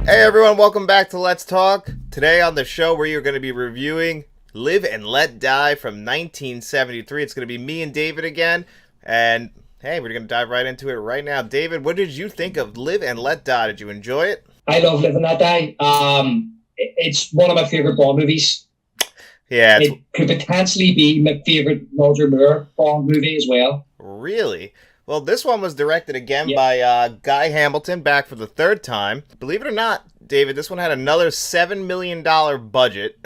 Hey everyone, welcome back to Let's Talk. Today on the show we are going to be reviewing Live and Let Die from 1973. It's going to be me and David again. And hey, we're going to dive right into it right now. David, what did you think of Live and Let Die? Did you enjoy it? I love Live and Let Die. It's one of my favorite Bond movies. Yeah. It could potentially be my favorite Roger Moore Bond movie as well. Really? Well, this one was directed again by Guy Hamilton, back for the third time. Believe it or not, David, this one had another $7 million budget.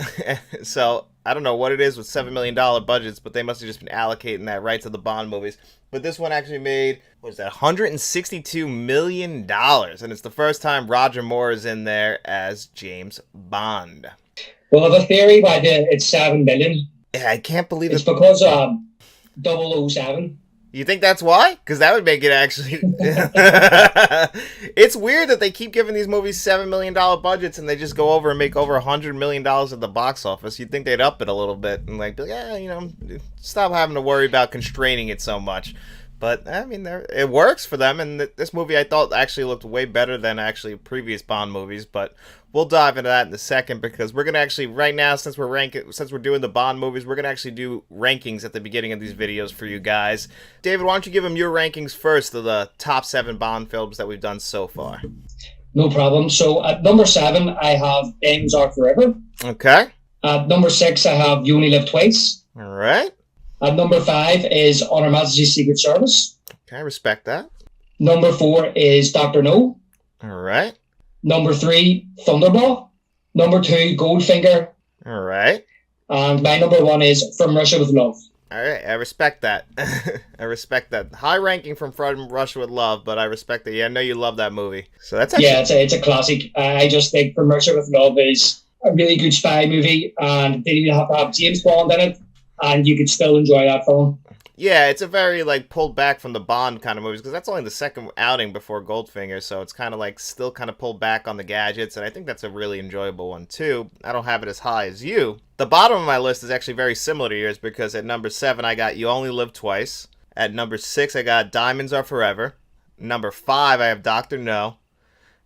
So, I don't know what it is with $7 million budgets, but they must have just been allocating that right to the Bond movies. But this one actually made, what is that, $162 million. And it's the first time Roger Moore is in there as James Bond. Well, I have a theory why it's 7 million. Yeah, I can't believe it's because 007. You think that's why? Because that would make it actually... It's weird that they keep giving these movies $7 million budgets and they just go over and make over $100 million at the box office. You'd think they'd up it a little bit and like, yeah, stop having to worry about constraining it so much. But, I mean, it works for them, and this movie I thought actually looked way better than actually previous Bond movies, but we'll dive into that in a second, because we're going to actually, right now, since we're doing the Bond movies, we're going to actually do rankings at the beginning of these videos for you guys. David, why don't you give them your rankings first of the top 7 Bond films that we've done so far? No problem. So, at number 7, I have Diamonds Are Forever. Okay. At number 6, I have You Only Live Twice. All right. At number 5 is On Her Majesty's Secret Service. Okay, I respect that. Number 4 is Dr. No. All right. Number 3, Thunderball. Number 2, Goldfinger. All right. And my number 1 is From Russia with Love. All right, I respect that. I respect that. High ranking from Russia with Love, but I respect it. Yeah, I know you love that movie. So that's actually... Yeah, it's a classic. I just think From Russia with Love is a really good spy movie, and they didn't even have to have James Bond in it, and you could still enjoy that film. Yeah, it's a very, pulled back from the Bond kind of movies, because that's only the second outing before Goldfinger, so it's kind of, still kind of pulled back on the gadgets, and I think that's a really enjoyable one, too. I don't have it as high as you. The bottom of my list is actually very similar to yours, because at number 7, I got You Only Live Twice. At number 6, I got Diamonds Are Forever. Number 5, I have Dr. No.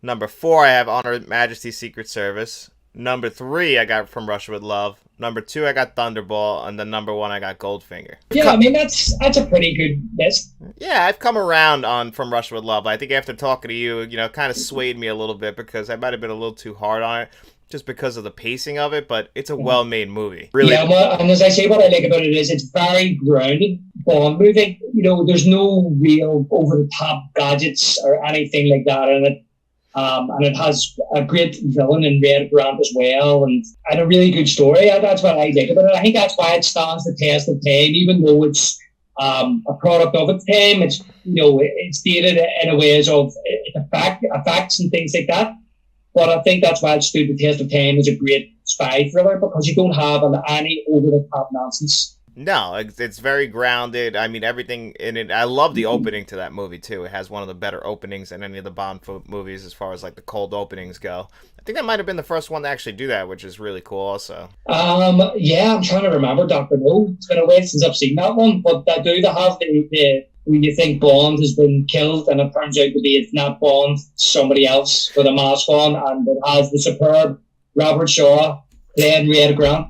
Number 4, I have On Her Majesty's Secret Service. Number 3, I got From Russia with Love. Number 2, I got Thunderball, and then number 1, I got Goldfinger. Yeah, I mean, that's a pretty good list. Yeah, I've come around on From Russia with Love. I think after talking to you, kind of swayed me a little bit, because I might have been a little too hard on it, just because of the pacing of it, but it's a well-made movie. Really. Yeah, well, and as I say, what I like about it is it's very grounded Bond movie. There's no real over-the-top gadgets or anything like that in it. And it has a great villain in Red Grant as well, and a really good story. That's what I like about it. I think that's why it stands the test of time, even though it's a product of its time. It's dated in a ways of effects and things like that. But I think that's why it stood the test of time as a great spy thriller, because you don't have any over-the-top nonsense. No, it's very grounded. I mean, everything in it. I love the opening to that movie, too. It has one of the better openings in any of the Bond movies as far as, the cold openings go. I think that might have been the first one to actually do that, which is really cool also. Yeah, I'm trying to remember Dr. No. It's been a while since I've seen that one, but I do have the when you think Bond has been killed and it turns out to be it's not Bond, it's somebody else with a mask on, and it has the superb Robert Shaw playing Red Grant.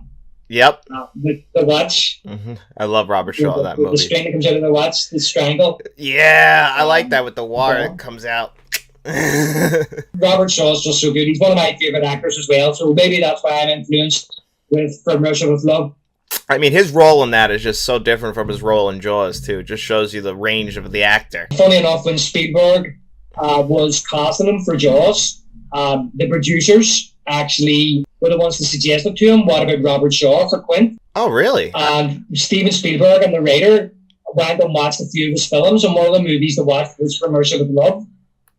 Yep. The watch. Mm-hmm. I love Robert Shaw in that movie. The string that comes out of the watch, the strangle. Yeah, I like that with the wire that comes out. Robert Shaw's just so good. He's one of my favourite actors as well, so maybe that's why I'm influenced with From Russia with Love. I mean, his role in that is just so different from his role in Jaws, too. It just shows you the range of the actor. Funny enough, when Spielberg was casting him for Jaws, the producers actually were the ones that suggested to him, what about Robert Shaw for Quint? Oh, really? And Steven Spielberg and the writer went and watched a few of his films, and one of the movies they watched was From Russia with Love.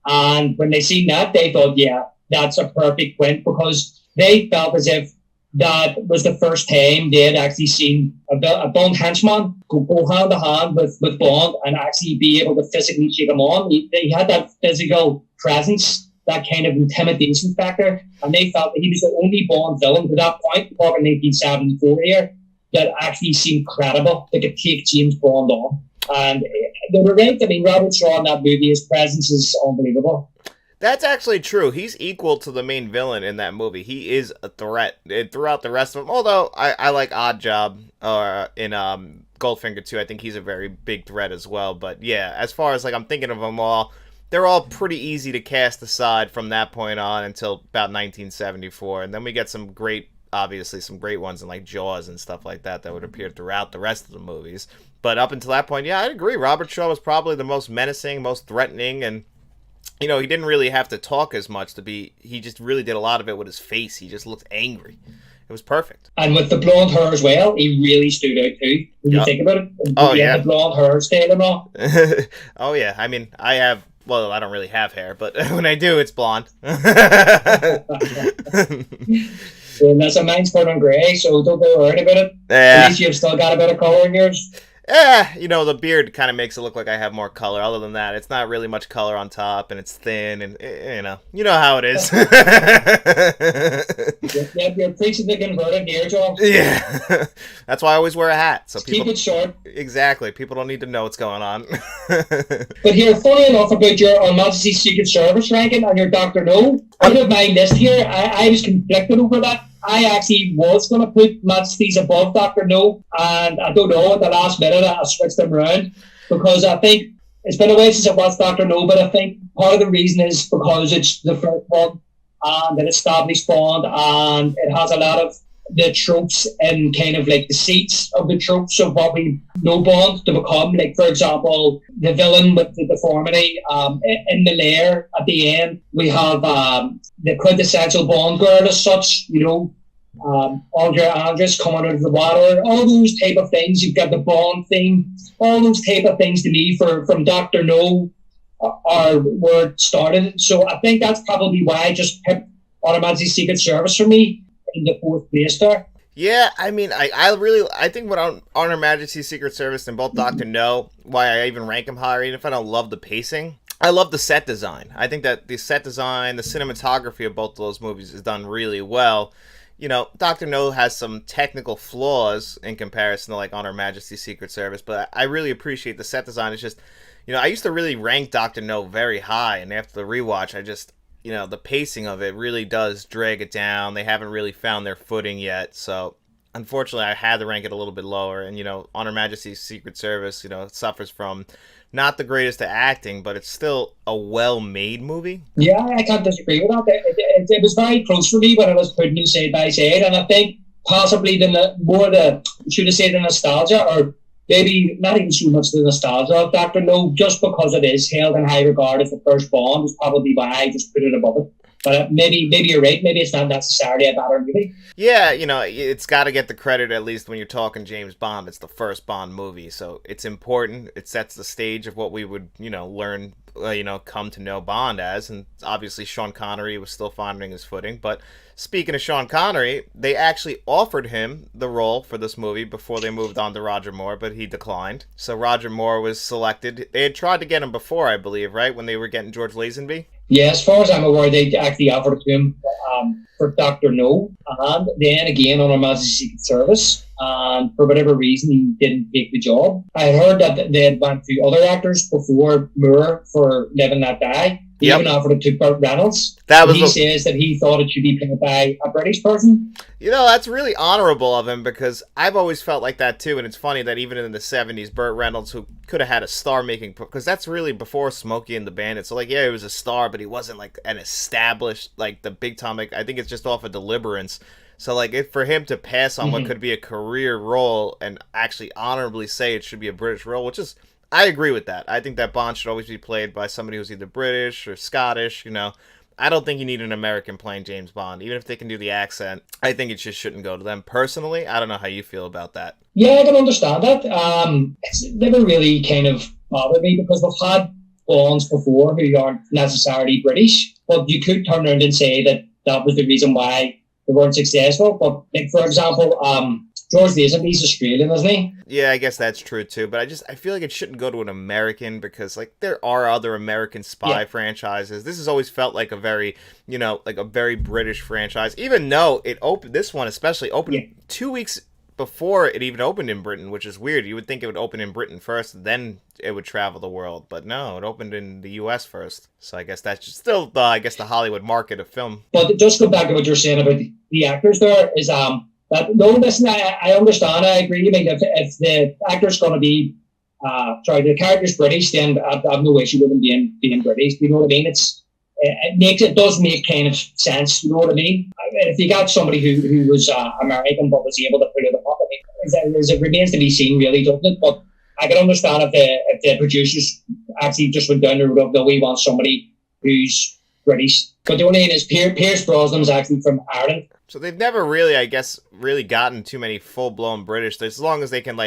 And when they seen that, they thought, yeah, that's a perfect Quint, because they felt as if that was the first time they had actually seen a Bond henchman go hand to hand with Bond and actually be able to physically shake him on. He had that physical presence, that kind of intimidation factor, and they felt that he was the only Bond villain to that point, talking 1974 here, that actually seemed credible, that could take James Bond on. And they were right. I mean, Robert Shaw in that movie, his presence is unbelievable. That's actually true. He's equal to the main villain in that movie. He is a threat throughout the rest of them. Although I like Oddjob in Goldfinger too. I think he's a very big threat as well. But yeah, as far as like I'm thinking of them all, they're all pretty easy to cast aside from that point on until about 1974, and then we get some great, obviously some great ones in like Jaws and stuff like that would appear throughout the rest of the movies. But up until that point, yeah, I'd agree. Robert Shaw was probably the most menacing, most threatening, and he didn't really have to talk as much to be. He just really did a lot of it with his face. He just looked angry. It was perfect. And with the blonde hair as well, he really stood out too. When you think about it, oh yeah, the blonde hair style and all. Oh yeah, I mean, I don't really have hair, but when I do, it's blonde. And that's a mine's colored grey, so don't be worried about it. Yeah. At least you've still got a bit of colour in yours. The beard kind of makes it look like I have more color. Other than that, it's not really much color on top, and it's thin, and you know how it is. You're preaching the converted here, John. Yeah, that's why I always wear a hat. So people, keep it short. Exactly. People don't need to know what's going on. But here, funny enough about your Her Majesty's Secret Service ranking and your Dr. No, out of my list here, I was conflicted over that. I actually was going to put Majesty's above Dr. No, and I don't know, at the last minute I switched them around because I think it's been a while since I watched Dr. No, but I think part of the reason is because it's the first one and it established Bond and it has a lot of the tropes and kind of like the seats of the tropes of what we know Bond to become. Like, for example, the villain with the deformity in the lair at the end. We have the quintessential Bond girl as such, Audrey Andress coming out of the water, all those type of things. You've got the Bond theme, all those type of things to me from Dr. No are where it started. So I think that's probably why I just picked Her Majesty's Secret Service for me in the fourth place there. Yeah, I mean, I think what on Her Majesty's Secret Service and both Dr. No, why I even rank them higher, even if I don't love the pacing, I love the set design. I think that the set design, the cinematography of both of those movies is done really well. Dr. No has some technical flaws in comparison to like On Her Majesty's Secret Service, but I really appreciate the set design. It's just, I used to really rank Dr. No very high, and after the rewatch, I just, the pacing of it really does drag it down. They haven't really found their footing yet, so unfortunately I had to rank it a little bit lower. And, On Her Majesty's Secret Service, it suffers from not the greatest at acting, but it's still a well-made movie. Yeah, I can't disagree with that. It was very close for me when I was putting them side by side, and I think possibly should have said the nostalgia, or maybe not even so much the nostalgia of Dr. No, just because it is held in high regard as the first Bond is probably why I just put it above it. But maybe you're right. Maybe it's not necessarily a better movie. Yeah, it's got to get the credit, at least when you're talking James Bond. It's the first Bond movie, so it's important. It sets the stage of what we would, learn, come to know Bond as. And obviously Sean Connery was still finding his footing. But speaking of Sean Connery, they actually offered him the role for this movie before they moved on to Roger Moore, but he declined. So Roger Moore was selected. They had tried to get him before, I believe, right? When they were getting George Lazenby? Yeah, as far as I'm aware, they actually offered it to him for Dr. No, and then again on Her Majesty's Secret Service, and for whatever reason he didn't take the job. I heard that they had went to other actors before Moore for Live and Let Die. He even offered it to Burt Reynolds. He says that he thought it should be played by a British person. That's really honorable of him, because I've always felt like that too. And it's funny that even in the 70s, Burt Reynolds, who could have had a star making, because that's really before Smokey and the Bandit. So, he was a star, but he wasn't like an established, like the big time. Like, I think it's just off of Deliverance. So, for him to pass on what could be a career role and actually honorably say it should be a British role, which is, I agree with that. I think that Bond should always be played by somebody who's either British or Scottish, I don't think you need an American playing James Bond. Even if they can do the accent, I think it just shouldn't go to them. Personally, I don't know how you feel about that. Yeah, I can understand that. It's never really kind of bothered me, because we've had Bonds before who aren't necessarily British, but you could turn around and say that was the reason why they weren't successful. But, for example, George Lazenby's Australian, isn't he? Yeah, I guess that's true too. But I feel like it shouldn't go to an American, because there are other American spy franchises. This has always felt like a very, a very British franchise. Even though this one especially opened 2 weeks before it even opened in Britain, which is weird. You would think it would open in Britain first, then it would travel the world. But no, it opened in the U.S. first. So I guess that's just still, the Hollywood market of film. But just go back to what you're saying about the actors there is that no, listen, I understand, I agree. I mean, if the actor's going to be, the character's British, then I have no issue with him being British. You know what I mean? It does make kind of sense. You know what I mean? If you got somebody who was American but was able to put it up, I mean, it remains to be seen, really, doesn't it? But I can understand if the producers actually just went down the road of, no, we want somebody who's British. But the only thing is, Pierce Brosnan's actually from Ireland. So they've never really, I guess, gotten too many full-blown British. As long as they can,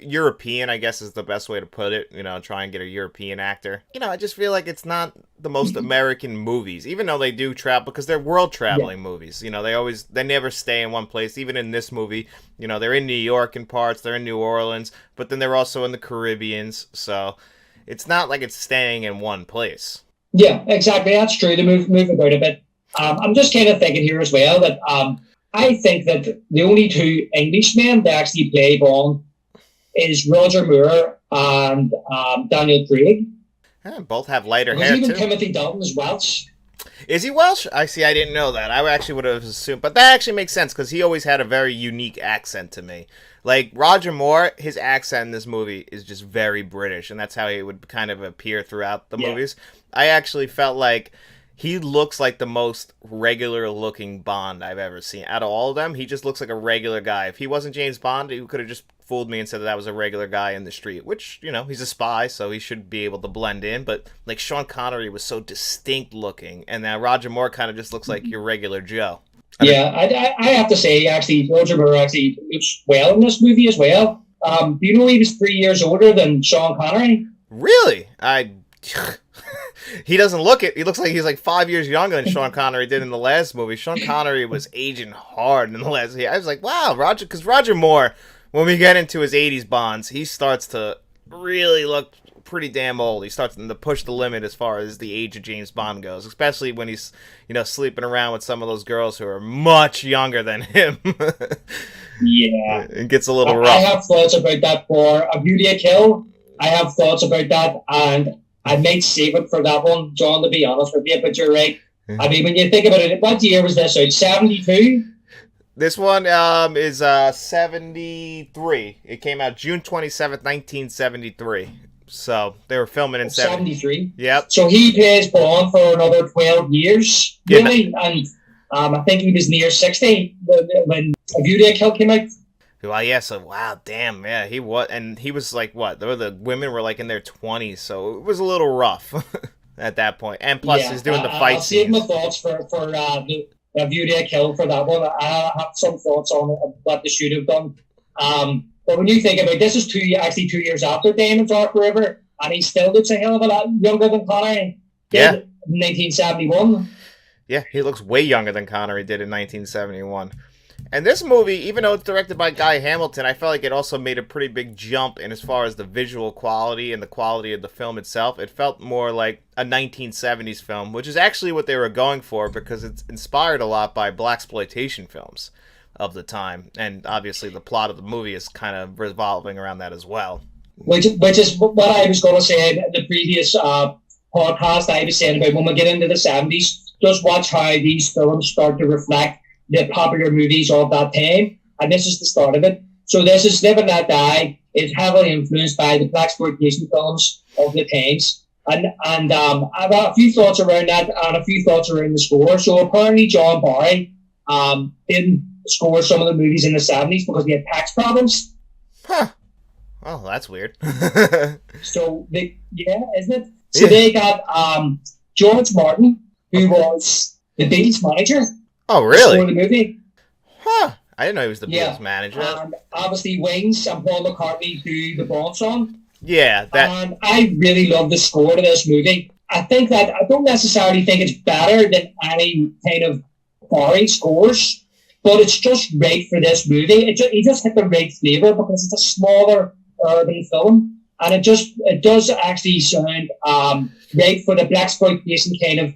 European, I guess is the best way to put it. Try and get a European actor. I just feel like it's not the most American movies, even though they do travel, because they're world-traveling movies. They never stay in one place. Even in this movie, they're in New York in parts, they're in New Orleans, but then they're also in the Caribbeans. So it's not like it's staying in one place. Yeah, exactly. That's true. They move about a bit. I'm just kind of thinking here as well that I think that the only two Englishmen that actually play Bond is Roger Moore and Daniel Craig. Yeah, both have lighter hair, even too. Timothy Dalton is Welsh. Is he Welsh? I didn't know that. I actually would have assumed. But that actually makes sense, because he always had a very unique accent to me. Like, Roger Moore, his accent in this movie is just very British, and that's how he would kind of appear throughout the movies. I actually felt like he looks like the most regular-looking Bond I've ever seen. Out of all of them, he just looks like a regular guy. If he wasn't James Bond, he could have just fooled me and said that was a regular guy in the street, which, he's a spy, so he should be able to blend in. But, Sean Connery was so distinct-looking, and now Roger Moore kind of just looks like your regular Joe. I have to say, actually, Roger Moore actually looks well in this movie as well. Do you know he was 3 years older than Sean Connery? Really? He doesn't look it. He looks like he's 5 years younger than Sean Connery did in the last movie. Sean Connery was aging hard in the last. I was like, wow, because Roger Moore, when we get into his 80s Bonds, he starts to really look pretty damn old. He starts to push the limit as far as the age of James Bond goes, especially when he's, sleeping around with some of those girls who are much younger than him. Yeah. It gets a little rough. I have thoughts about that for A Beauty to Kill. I have thoughts about that, and I might save it for that one, John, to be honest with you, but you're right. I mean, when you think about it, what year was this out? 72? This one is 73. It came out June 27th, 1973. So they were filming in 73. Yep. So he plays Bond for another 12 years, really, and I think he was near 60 when A Beauty to Kill came out. Well, yeah, so, wow, damn, yeah, he was, and he was what, the women were in their 20s, so it was a little rough at that point, and plus he's doing the fight scenes. I'll save my thoughts for A Beauty to Kill for that one. I have some thoughts on what they should have done. But when you think about it, this is 2 years after Damon's Dark River, and he still looks a hell of a lot younger than Connery did in 1971. Yeah, he looks way younger than Connery did in 1971. And this movie, even though it's directed by Guy Hamilton, I felt like it also made a pretty big jump in as far as the visual quality and the quality of the film itself. It felt more like a 1970s film, which is actually what they were going for, because it's inspired a lot by blaxploitation films of the time. And obviously the plot of the movie is kind of revolving around that as well. Which is what I was going to say in the previous podcast I was saying about when we get into the 70s, just watch how these films start to reflect the popular movies of that time, and this is the start of it. So this is Live and Let Die. It's heavily influenced by the blaxploitation films of the times, and I've got a few thoughts around that and a few thoughts around the score. So apparently John Barry didn't score some of the movies in the 70s because he had tax problems. Huh. Oh, that's weird. So isn't it? So they got George Martin, who was the Beatles manager. Oh, really? For the movie. Huh. I didn't know he was the Beatles manager. And obviously Wings and Paul McCartney do the Bond song. Yeah. And I really love the score to this movie. I think that I don't necessarily think it's better than any kind of Barry scores, but it's just right for this movie. He just hit the right flavour because it's a smaller urban film, and it does actually sound right for the blaxploitation kind of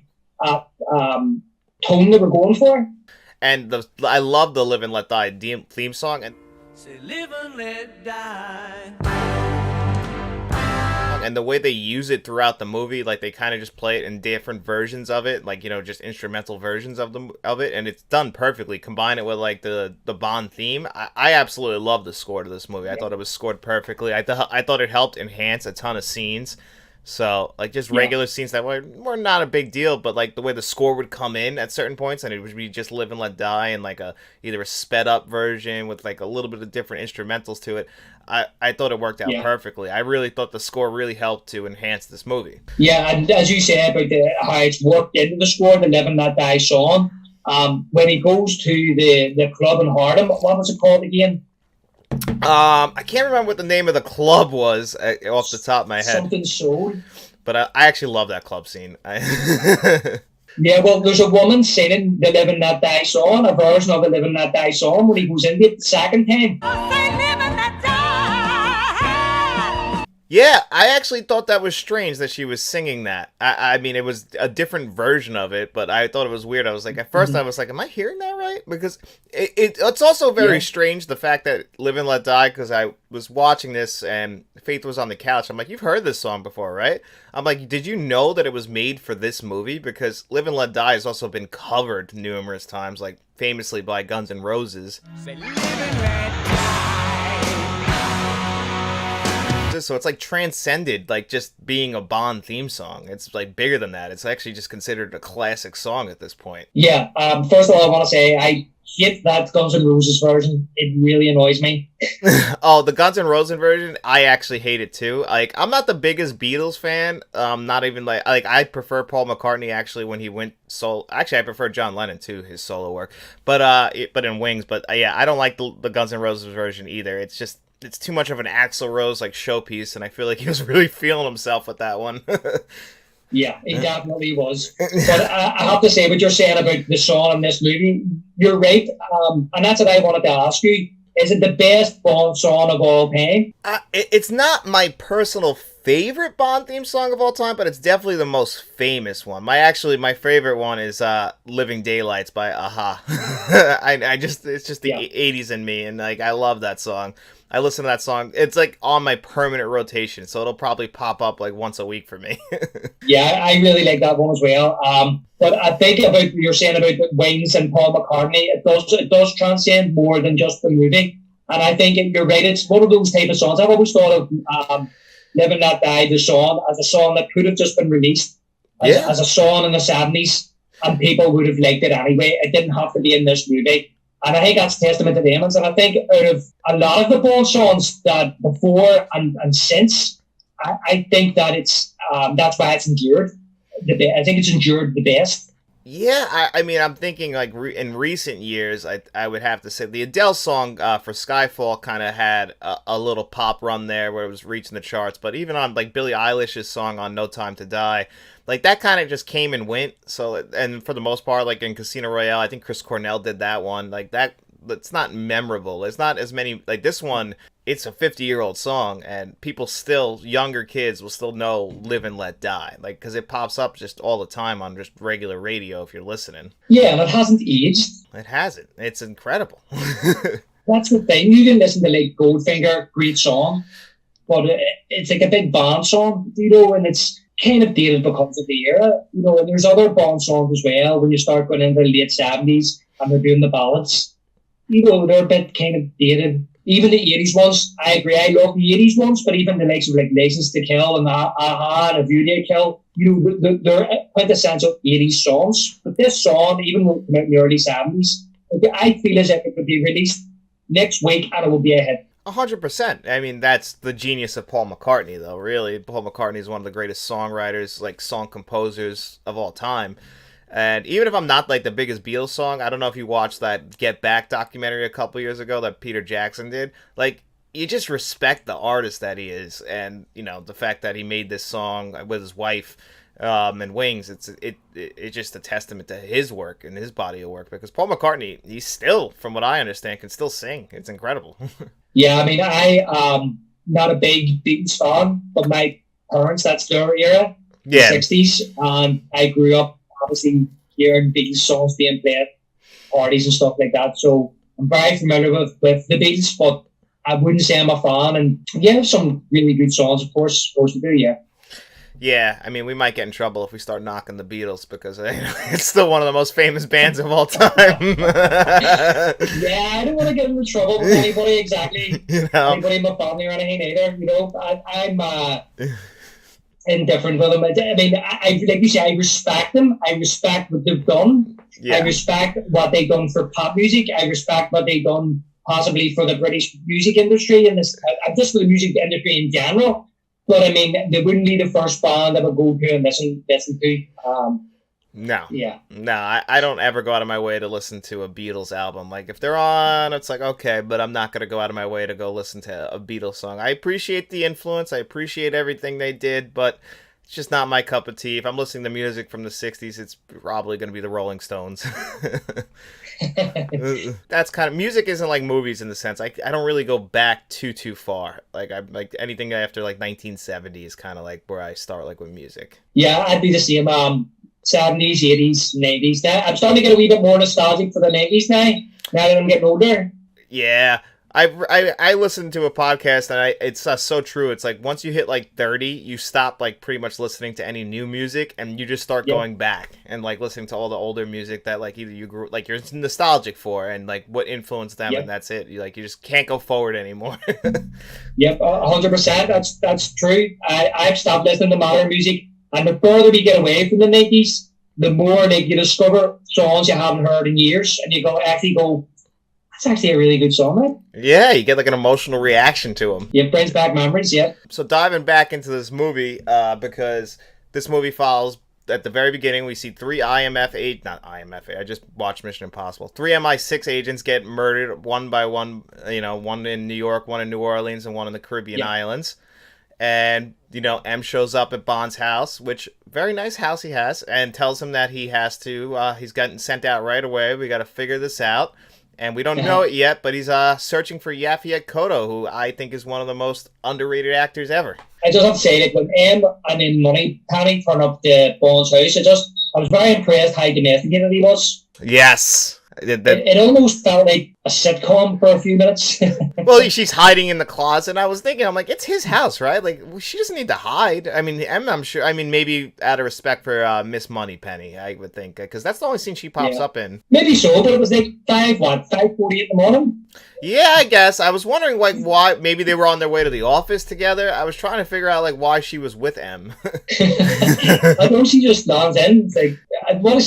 tone that we're going for. And I love the Live and Let Die theme song. And Say live and let die. And the way they use it throughout the movie, like they kind of just play it in different versions of it, like, you know, just instrumental versions of it, and it's done perfectly. Combine it with like the Bond theme. I absolutely love the score to this movie. I thought it was scored perfectly. I thought it helped enhance a ton of scenes. So, like, just regular scenes that were not a big deal, but, like, the way the score would come in at certain points, and it would be just Live and Let Die, and, like, either a sped-up version with, like, a little bit of different instrumentals to it. I thought it worked out perfectly. I really thought the score really helped to enhance this movie. Yeah, and as you said about how it's worked into the score, the Live and Let Die song, when he goes to the club in Harlem, what was it called again? I can't remember what the name of the club was off the top of my head. Something Soul. But I actually love that club scene. Yeah, well, there's a woman singing the Live and Let Die song, a version of the Live and Let Die song when he goes into it the second time. Yeah, I actually thought that was strange that she was singing that. I mean, it was a different version of it, but I thought it was weird. I was like, at first I was like, am I hearing that right? Because it's also very strange, the fact that Live and Let Die, because I was watching this and Faith was on the couch. I'm like, you've heard this song before, right? I'm like, did you know that it was made for this movie? Because Live and Let Die has also been covered numerous times, like famously by Guns N' Roses. Say live and let die. So it's like transcended, like just being a Bond theme song. It's like bigger than that. It's actually just considered a classic song at this point. Yeah. First of all, I want to say I hate that Guns N' Roses version. It really annoys me. Oh, the Guns N' Roses version, I actually hate it too. Like, I'm not the biggest Beatles fan. Not even like I prefer Paul McCartney actually when he went solo. Actually, I prefer John Lennon too, his solo work. But in Wings. But yeah, I don't like the Guns N' Roses version either. It's too much of an Axl Rose like showpiece, and I feel like he was really feeling himself with that one. Yeah, he definitely was. But I have to say what you're saying about the song in this movie, you're right. And that's what I wanted to ask you. Is it the best Bond song of all time? It's not my personal favorite Bond theme song of all time, but it's definitely the most famous one. My favorite one is "Living Daylights" by Aha. It's just the 80s in me, and like I love that song. I listen to that song. It's like on my permanent rotation, so it'll probably pop up like once a week for me. Yeah, I really like that one as well. But I think about what you're saying about the Wings and Paul McCartney. It does transcend more than just the movie. And I think you're right. It's one of those type of songs. I've always thought of "Live and Let Die," the song, as a song that could have just been released as a song in the 70s, and people would have liked it anyway. It didn't have to be in this movie. And I think that's a testament to them. And I think out of a lot of the Bond songs that before and since, I think that it's that's why it's endured. I think it's endured the best. Yeah, I mean, I'm thinking like in recent years, I would have to say the Adele song for Skyfall kind of had a little pop run there where it was reaching the charts. But even on like Billie Eilish's song on No Time to Die, like that kind of just came and went. So, and for the most part, like in Casino Royale, I think Chris Cornell did that one. Like that, it's not memorable. It's not as many like this one. It's a 50-year-old song, and people still, younger kids will still know "Live and Let Die," like because it pops up just all the time on just regular radio if you're listening. Yeah, and it hasn't aged. It hasn't. It's incredible. That's the thing. You can listen to like Goldfinger, great song, but it's like a big Bond song, and it's kind of dated because of the era, And there's other Bond songs as well when you start going into the late 70s and they're doing the ballads. They're a bit kind of dated. Even the 80s ones, I agree, I love the 80s ones, but even the likes of like License to Kill and Aha and A View to Kill, they're quintessential 80s songs. But this song, even in the early 70s, I feel as if it could be released next week and it will be a hit. 100%. I mean, that's the genius of Paul McCartney, though, really. Paul McCartney is one of the greatest songwriters, like song composers of all time. And even if I'm not like the biggest Beatles song, I don't know if you watched that Get Back documentary a couple years ago that Peter Jackson did. Like, you just respect the artist that he is, and the fact that he made this song with his wife and Wings. It's just a testament to his work and his body of work. Because Paul McCartney, he's still, from what I understand, can still sing. It's incredible. Yeah, I mean, I not a big Beatles fan, but my parents, that's their era, the 60s, and I grew up obviously hearing Beatles songs being played at parties and stuff like that. So I'm very familiar with the Beatles, but I wouldn't say I'm a fan. And yeah, some really good songs, of course we do, yeah. Yeah, I mean, we might get in trouble if we start knocking the Beatles because it's still one of the most famous bands of all time. Yeah, I don't want to get into trouble with anybody exactly. Anybody in my family or anything either. I'm indifferent with them. I mean, I like you say, I respect them. I respect what they've done. Yeah. I respect what they've done for pop music. I respect what they've done possibly for the British music industry and just for the music industry in general. But I mean, they wouldn't be the first band I would go to and listen to. No. Yeah. No, I don't ever go out of my way to listen to a Beatles album. Like, if they're on, it's like, okay, but I'm not going to go out of my way to go listen to a Beatles song. I appreciate the influence. I appreciate everything they did, but it's just not my cup of tea. If I'm listening to music from the 60s, it's probably going to be the Rolling Stones. That's kind of, music isn't like movies in the sense I don't really go back too far. Like, I like anything after like 1970 is kind of like where I start, like, with music. Yeah, I'd be the same. 70s, 80s, 90s. Now I'm starting to get a wee bit more nostalgic for the 90s now that I'm getting older. Yeah. I listened to a podcast and it's so true. It's like once you hit like 30, you stop like pretty much listening to any new music and you just start going back and like listening to all the older music that like either you grew like you're nostalgic for and like what influenced them and that's it. You just can't go forward anymore. Yep, 100%. That's true. I've stopped listening to modern music, and the further we get away from the 90s, the more like you discover songs you haven't heard in years, and you go. It's actually a really good song, right? Yeah, you get like an emotional reaction to them. Yeah, brings back memories, yeah. So diving back into this movie, because this movie follows, at the very beginning, we see three I just watched Mission Impossible. 3 MI6 agents get murdered one by one, one in New York, one in New Orleans, and one in the Caribbean islands. And, M shows up at Bond's house, which, very nice house he has, and tells him that he has to, he's gotten sent out right away. We got to figure this out. And we don't know it yet, but he's searching for Yaphet Kotto, who I think is one of the most underrated actors ever. I just have to say that when M and then Moneypenny turn up to Bond's house, I was very impressed how domesticated he was. Yes. It almost felt like a sitcom for a few minutes. Well, she's hiding in the closet, and I was thinking, I'm like, it's his house, right? Like, she doesn't need to hide. I mean, I'm sure, maybe out of respect for Miss Moneypenny, I would think, because that's the only scene she pops up in. Maybe so, but it was like 5:40 in the morning? Yeah, I guess. I was wondering, like, why, maybe they were on their way to the office together. I was trying to figure out, like, why she was with M. I know she just nods in. It's like,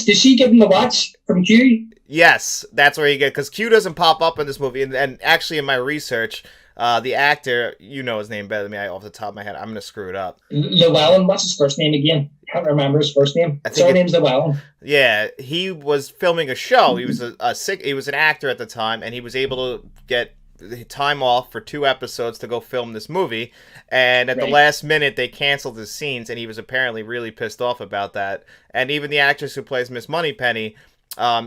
did she give him the watch from Q? Yes, that's where you get, because Q doesn't pop up in this movie, and actually in my research, the actor, you know his name better than me, off the top of my head, I'm going to screw it up. Llewellyn, what's his first name again? I can't remember his first name. Surname's Llewellyn. Yeah, he was filming a show. He was he was an actor at the time, and he was able to get time off for 2 episodes to go film this movie, and at the last minute they canceled his scenes, and he was apparently really pissed off about that. And even the actress who plays Miss Moneypenny,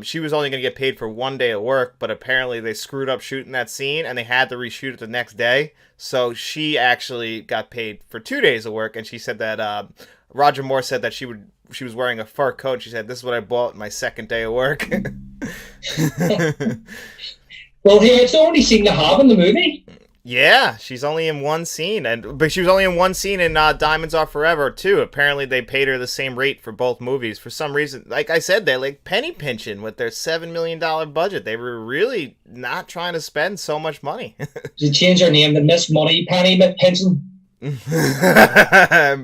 she was only going to get paid for 1 day of work, but apparently they screwed up shooting that scene and they had to reshoot it the next day. So she actually got paid for 2 days of work, and she said that Roger Moore said that she was wearing a fur coat. She said, "This is what I bought my 2nd day of work." Well, here it's the only scene they have in the movie. Yeah, she's only in one scene, but she was only in one scene in Diamonds Are Forever too. Apparently, they paid her the same rate for both movies for some reason. Like I said, they like penny pinching with their $7 million budget. They were really not trying to spend so much money. She changed her name to Miss Moneypenny McPinchon. Yeah,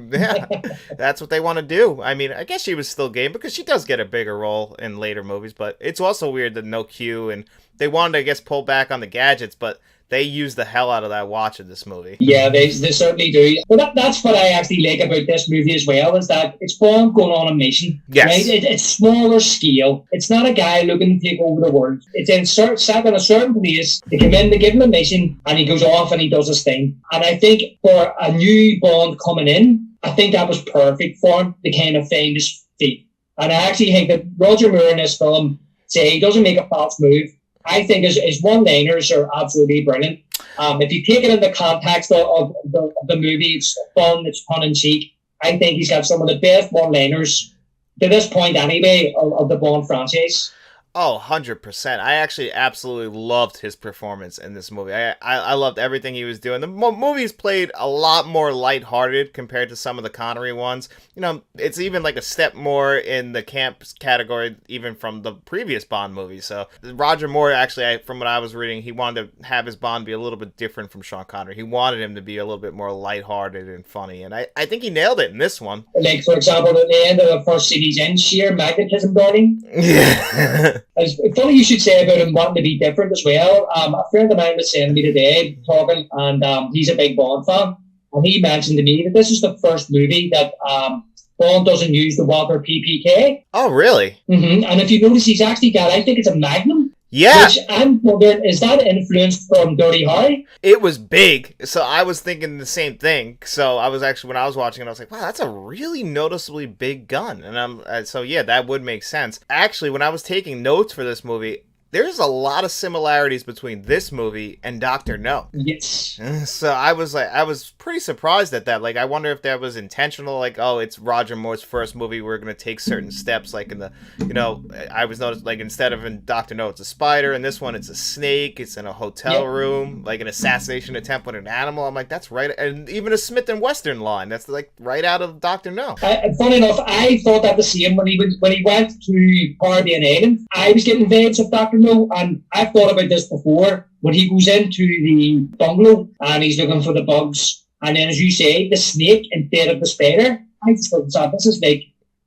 that's what they want to do. I mean, I guess she was still game because she does get a bigger role in later movies, but it's also weird that no Q, and they wanted to, I guess, pull back on the gadgets, but they use the hell out of that watch in this movie. Yeah, they certainly do. But that's what I actually like about this movie as well, is that it's Bond going on a mission. Yes. Right? It's smaller scale. It's not a guy looking to take over the world. It's set in a certain place. They come in, they give him a mission, and he goes off and he does his thing. And I think for a new Bond coming in, I think that was perfect for him to kind of find his feet. And I actually think that Roger Moore in this film, say he doesn't make a false move. I think his one-liners are absolutely brilliant. If you take it in the context of the movie, it's fun, it's tongue-in-cheek. I think he's got some of the best one-liners to this point anyway of the Bond franchise. Oh, 100%. I actually absolutely loved his performance in this movie. I loved everything he was doing. The movie's played a lot more lighthearted compared to some of the Connery ones. You know, it's even like a step more in the camp category, even from the previous Bond movies. So Roger Moore, actually, from what I was reading, he wanted to have his Bond be a little bit different from Sean Connery. He wanted him to be a little bit more lighthearted and funny. And I think he nailed it in this one. Like, for example, at the end of the first scene, he's in sheer magnetism, darling. Yeah. It's funny you should say about him wanting to be different as well. A friend of mine was saying to me today, talking, and he's a big Bond fan, and he mentioned to me that this is the first movie that Bond doesn't use the Walther PPK. Oh, really? And if you notice, he's actually got, I think it's a Magnum. Yeah. Which I'm wondering, is that influenced from Dirty Harry? It was big, so I was thinking the same thing. So I was actually, when I was watching it, I was like, wow, that's a really noticeably big gun. And so yeah, that would make sense. Actually, when I was taking notes for this movie, there's a lot of similarities between this movie and Dr. No. Yes. So I was pretty surprised at that. Like, I wonder if that was intentional. Like, oh, it's Roger Moore's first movie. We're going to take certain steps. Like in the, I was noticed, like, instead of in Dr. No, it's a spider. In this one, it's a snake. It's in a hotel room, like an assassination attempt with an animal. I'm like, that's right. And even a Smith and Western line. That's like right out of Dr. No. Funny enough, I thought that the same when he went to Caribbean Island. I was getting vibes of Dr. No, and I've thought about this before. When he goes into the bungalow and he's looking for the bugs, and then, as you say, the snake instead of the spider, I just thought this is like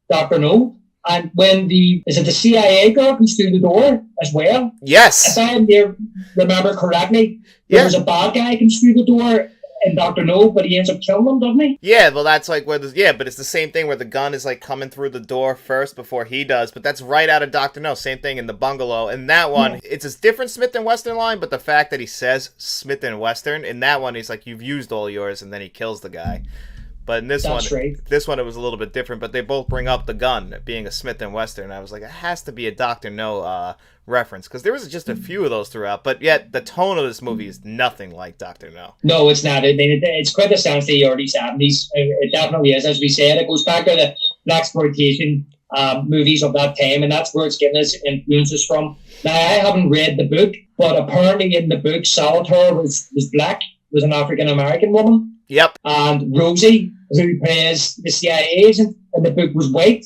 Dr. No. And when the CIA guard comes through the door as well? Yes. If I remember correctly, there was a bad guy comes through the door in Dr. No, but he ends up killing him, doesn't he? Yeah, well, that's like where but it's the same thing where the gun is like coming through the door first before he does, but that's right out of Dr. No. Same thing in the bungalow. In that one, it's a different Smith and Western line, but the fact that he says Smith and Western, in that one, he's like, you've used all yours, and then he kills the guy. But in this one, it was a little bit different, but they both bring up the gun being a Smith and Western. I was like, it has to be a Dr. No reference, because there was just a few of those throughout, but yet the tone of this movie is nothing like Dr. No. No, it's not. I mean, it's quintessentially early 70s. It definitely is, as we said. It goes back to the blaxploitation movies of that time, and that's where it's getting its influences from. Now, I haven't read the book, but apparently in the book, Solitaire was black, was an African-American woman. Yep. And Rosie, who plays the CIA agent in the book, was white.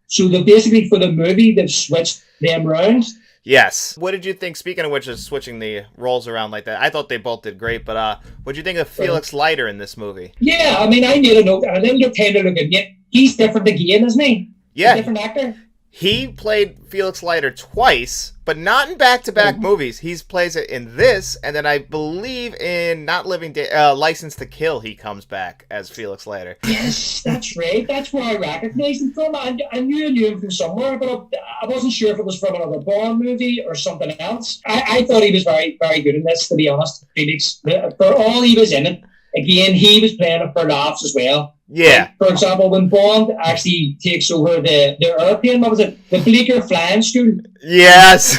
So they basically, for the movie, they've switched them around. Yes. What did you think, speaking of which, of switching the roles around like that? I thought they both did great, but what did you think of Felix Leiter in this movie? Yeah, I mean, I made a note, and then you're kind of looking at he's different again, isn't he? Yeah. A different actor. He played Felix Leiter twice, but not in back-to-back movies. He plays it in this, and then I believe in Not Living License to Kill, he comes back as Felix Leiter. Yes, that's right. That's where I recognized him from. I knew him from somewhere, but I wasn't sure if it was from another Bond movie or something else. I thought he was very, very good in this, to be honest. Felix, for all he was in it, again, he was playing it for laughs as well. Yeah. Like, for example, when Bond actually takes over the airplane, what was it? The Bleecker Flying School. Yes.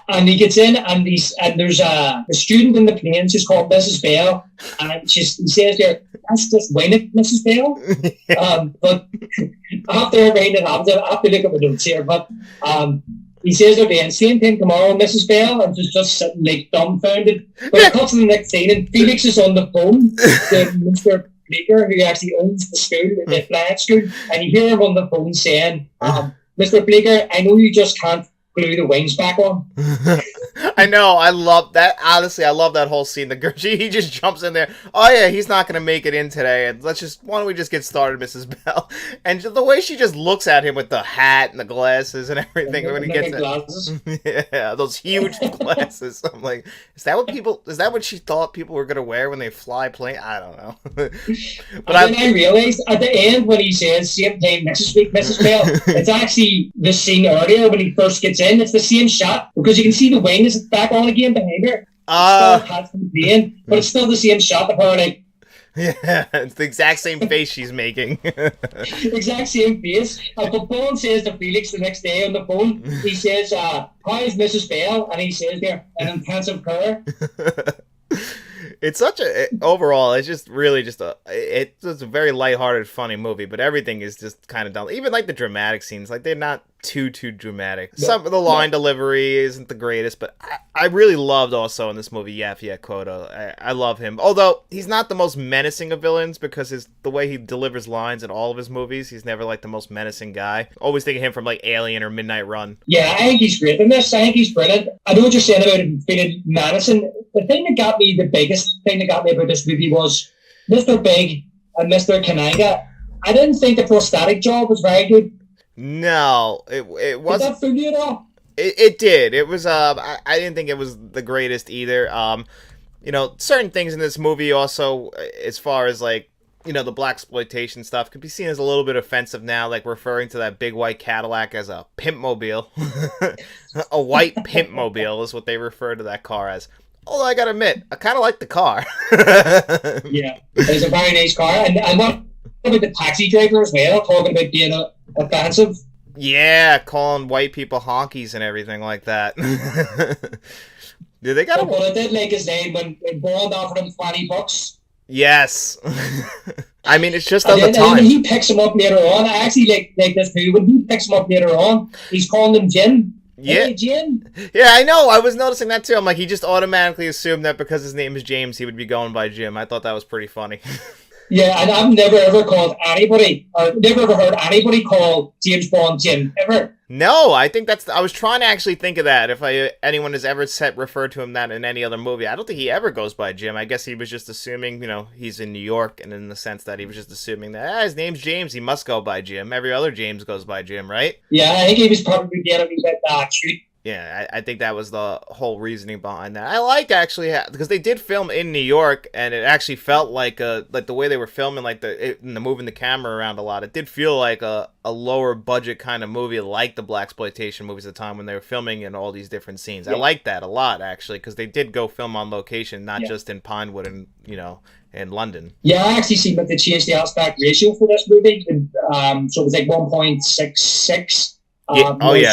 And he gets in, and there's a student in the plane. She's called Mrs. Bell, and he says there, "That's just wing it, Mrs. Bell." But after everything that happens, I have to look at the notes here. But he says they're doing same thing tomorrow, Mrs. Bell, and she's just sitting like dumbfounded. But it cuts to the next scene, and Felix is on the phone to Mr. Bleecker, who actually owns the school, the flying school, and you hear him on the phone saying, "Mr. Bleecker, I know you just can't glue the wings back on." I know, I love that. Honestly, I love that whole scene. He just jumps in there. Oh yeah, he's not going to make it in today. And why don't we just get started, Mrs. Bell? And the way she just looks at him with the hat and the glasses and everything when he gets it. Yeah, those huge glasses. I'm like, is that what she thought people were going to wear when they fly plane? I don't know. But then I realized at the end when he says same time next week, Mrs. Bell, it's actually the scene earlier when he first gets in. It's the same shot because you can see the wings back on again behind her. But it's still the same shot of her, like. Yeah, it's the exact same face she's making. Exact same face. But Bond says to Felix the next day on the phone, he says, "How is Mrs. Bell?" And he says there, "An intensive care." It's overall, it's just really it's a very lighthearted, funny movie, but everything is just kind of dull. Even like the dramatic scenes, like they're not too dramatic. Some of the line delivery isn't the greatest, but I really loved also in this movie Yaphet Kotto. I love him. Although he's not the most menacing of villains because the way he delivers lines in all of his movies, he's never like the most menacing guy. Always think of him from like Alien or Midnight Run. Yeah, I think he's great in this. I think he's brilliant. I know what you're saying about him feeling menacing. The biggest thing that got me about this movie was Mr. Big and Mr. Kananga. I didn't think the prosthetic job was very good. No, it wasn't. Did that fool you at all? It did. It was I didn't think it was the greatest either. Certain things in this movie also, as far as like, the blaxploitation stuff, could be seen as a little bit offensive now, like referring to that big white Cadillac as a pimp-mobile. A white pimp-mobile is what they refer to that car as. Although I gotta admit, I kind of like the car. Yeah, it's a very nice car. And what about the taxi driver as well, talking about being offensive? Yeah, calling white people honkies and everything like that. Dude, they got But I did like his name when Bond offered him $20. Yes. I mean, it's just And of the then time. when he picks him up later on, I actually like this too. When he picks him up later on, he's calling him Jim. Yeah. Hey, Jim. Yeah, I know. I was noticing that too. I'm like, he just automatically assumed that because his name is James, he would be going by Jim. I thought that was pretty funny. Yeah, and I've never ever called anybody, or never ever heard anybody call James Bond Jim, ever. No, I think I was trying to actually think of that. If anyone has ever referred to him that in any other movie, I don't think he ever goes by Jim. I guess he was just assuming, he's in New York, and in the sense that he was just assuming that his name's James, he must go by Jim. Every other James goes by Jim, right? Yeah, I think he was probably getting a bit cute. Yeah, I think that was the whole reasoning behind that. I like actually because they did film in New York, and it actually felt like the way they were filming, like moving the camera around a lot. It did feel like a lower budget kind of movie, like the blaxploitation movies at the time when they were filming in all these different scenes. Yeah. I like that a lot actually because they did go film on location, not just in Pinewood and in London. Yeah, I actually seen that they changed the aspect ratio for this movie, so it was like 1.66.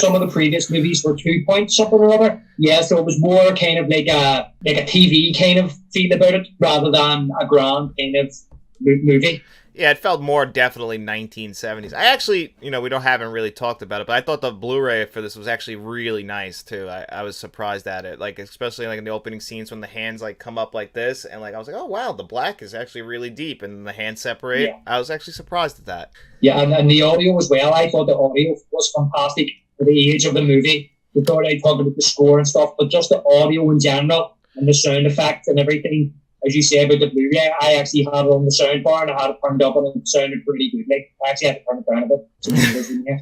Some of the previous movies were 2 point something or other. Yeah, so it was more kind of like a TV kind of feel about it rather than a grand kind of movie. Yeah, it felt more definitely 1970s. I actually, we haven't really talked about it, but I thought the Blu-ray for this was actually really nice too. I was surprised at it, like especially like in the opening scenes when the hands like come up like this, and like I was like, oh wow, the black is actually really deep, and the hands separate. Yeah. I was actually surprised at that. Yeah, and the audio as well. I thought the audio was fantastic for the age of the movie. We thought I talked about the score and stuff, but just the audio in general and the sound effects and everything. As you say about the Blu-ray, I actually had it on the sound bar and I had it turned up and it sounded pretty good. Like, I actually had to turn it down a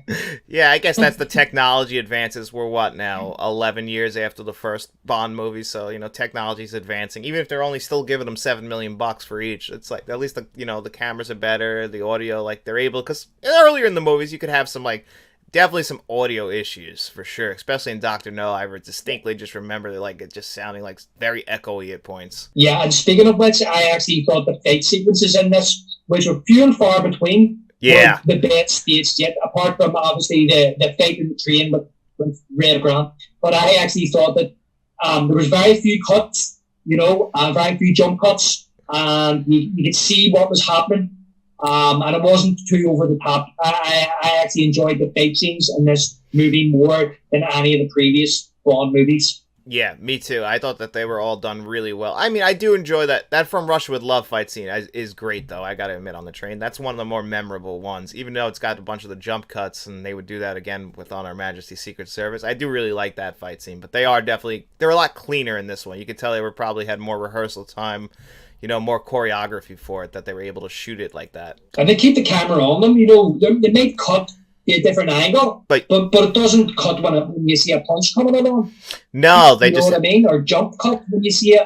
bit. Yeah, I guess that's the technology advances. We're what now? 11 years after the first Bond movie, so technology's advancing. Even if they're only still giving them $7 million for each, it's like at least the cameras are better, the audio, like they're able. Because earlier in the movies, you could have some definitely some audio issues for sure, especially in Dr. No. I distinctly just remember it just sounding like very echoey at points. Yeah, and speaking of which, I actually thought the fight sequences in this, which were few and far between, were the best staged yet, apart from obviously the fight in the train with Red Grant. But I actually thought that there was very few cuts, very few jump cuts, and you could see what was happening. And it wasn't too over the top. I actually enjoyed the fight scenes in this movie more than any of the previous Bond movies. Yeah, me too. I thought that they were all done really well. I mean, I do enjoy that. That From Russia with Love fight scene is great, though. I gotta admit, on the train, that's one of the more memorable ones. Even though it's got a bunch of the jump cuts, and they would do that again with On Her Majesty's Secret Service, I do really like that fight scene. But they're a lot cleaner in this one. You could tell they probably had more rehearsal time. More choreography for it, that they were able to shoot it like that. And they keep the camera on them, they may cut a different angle, but it doesn't cut when you see a punch coming along. No, they know what I mean? Or jump cut when you see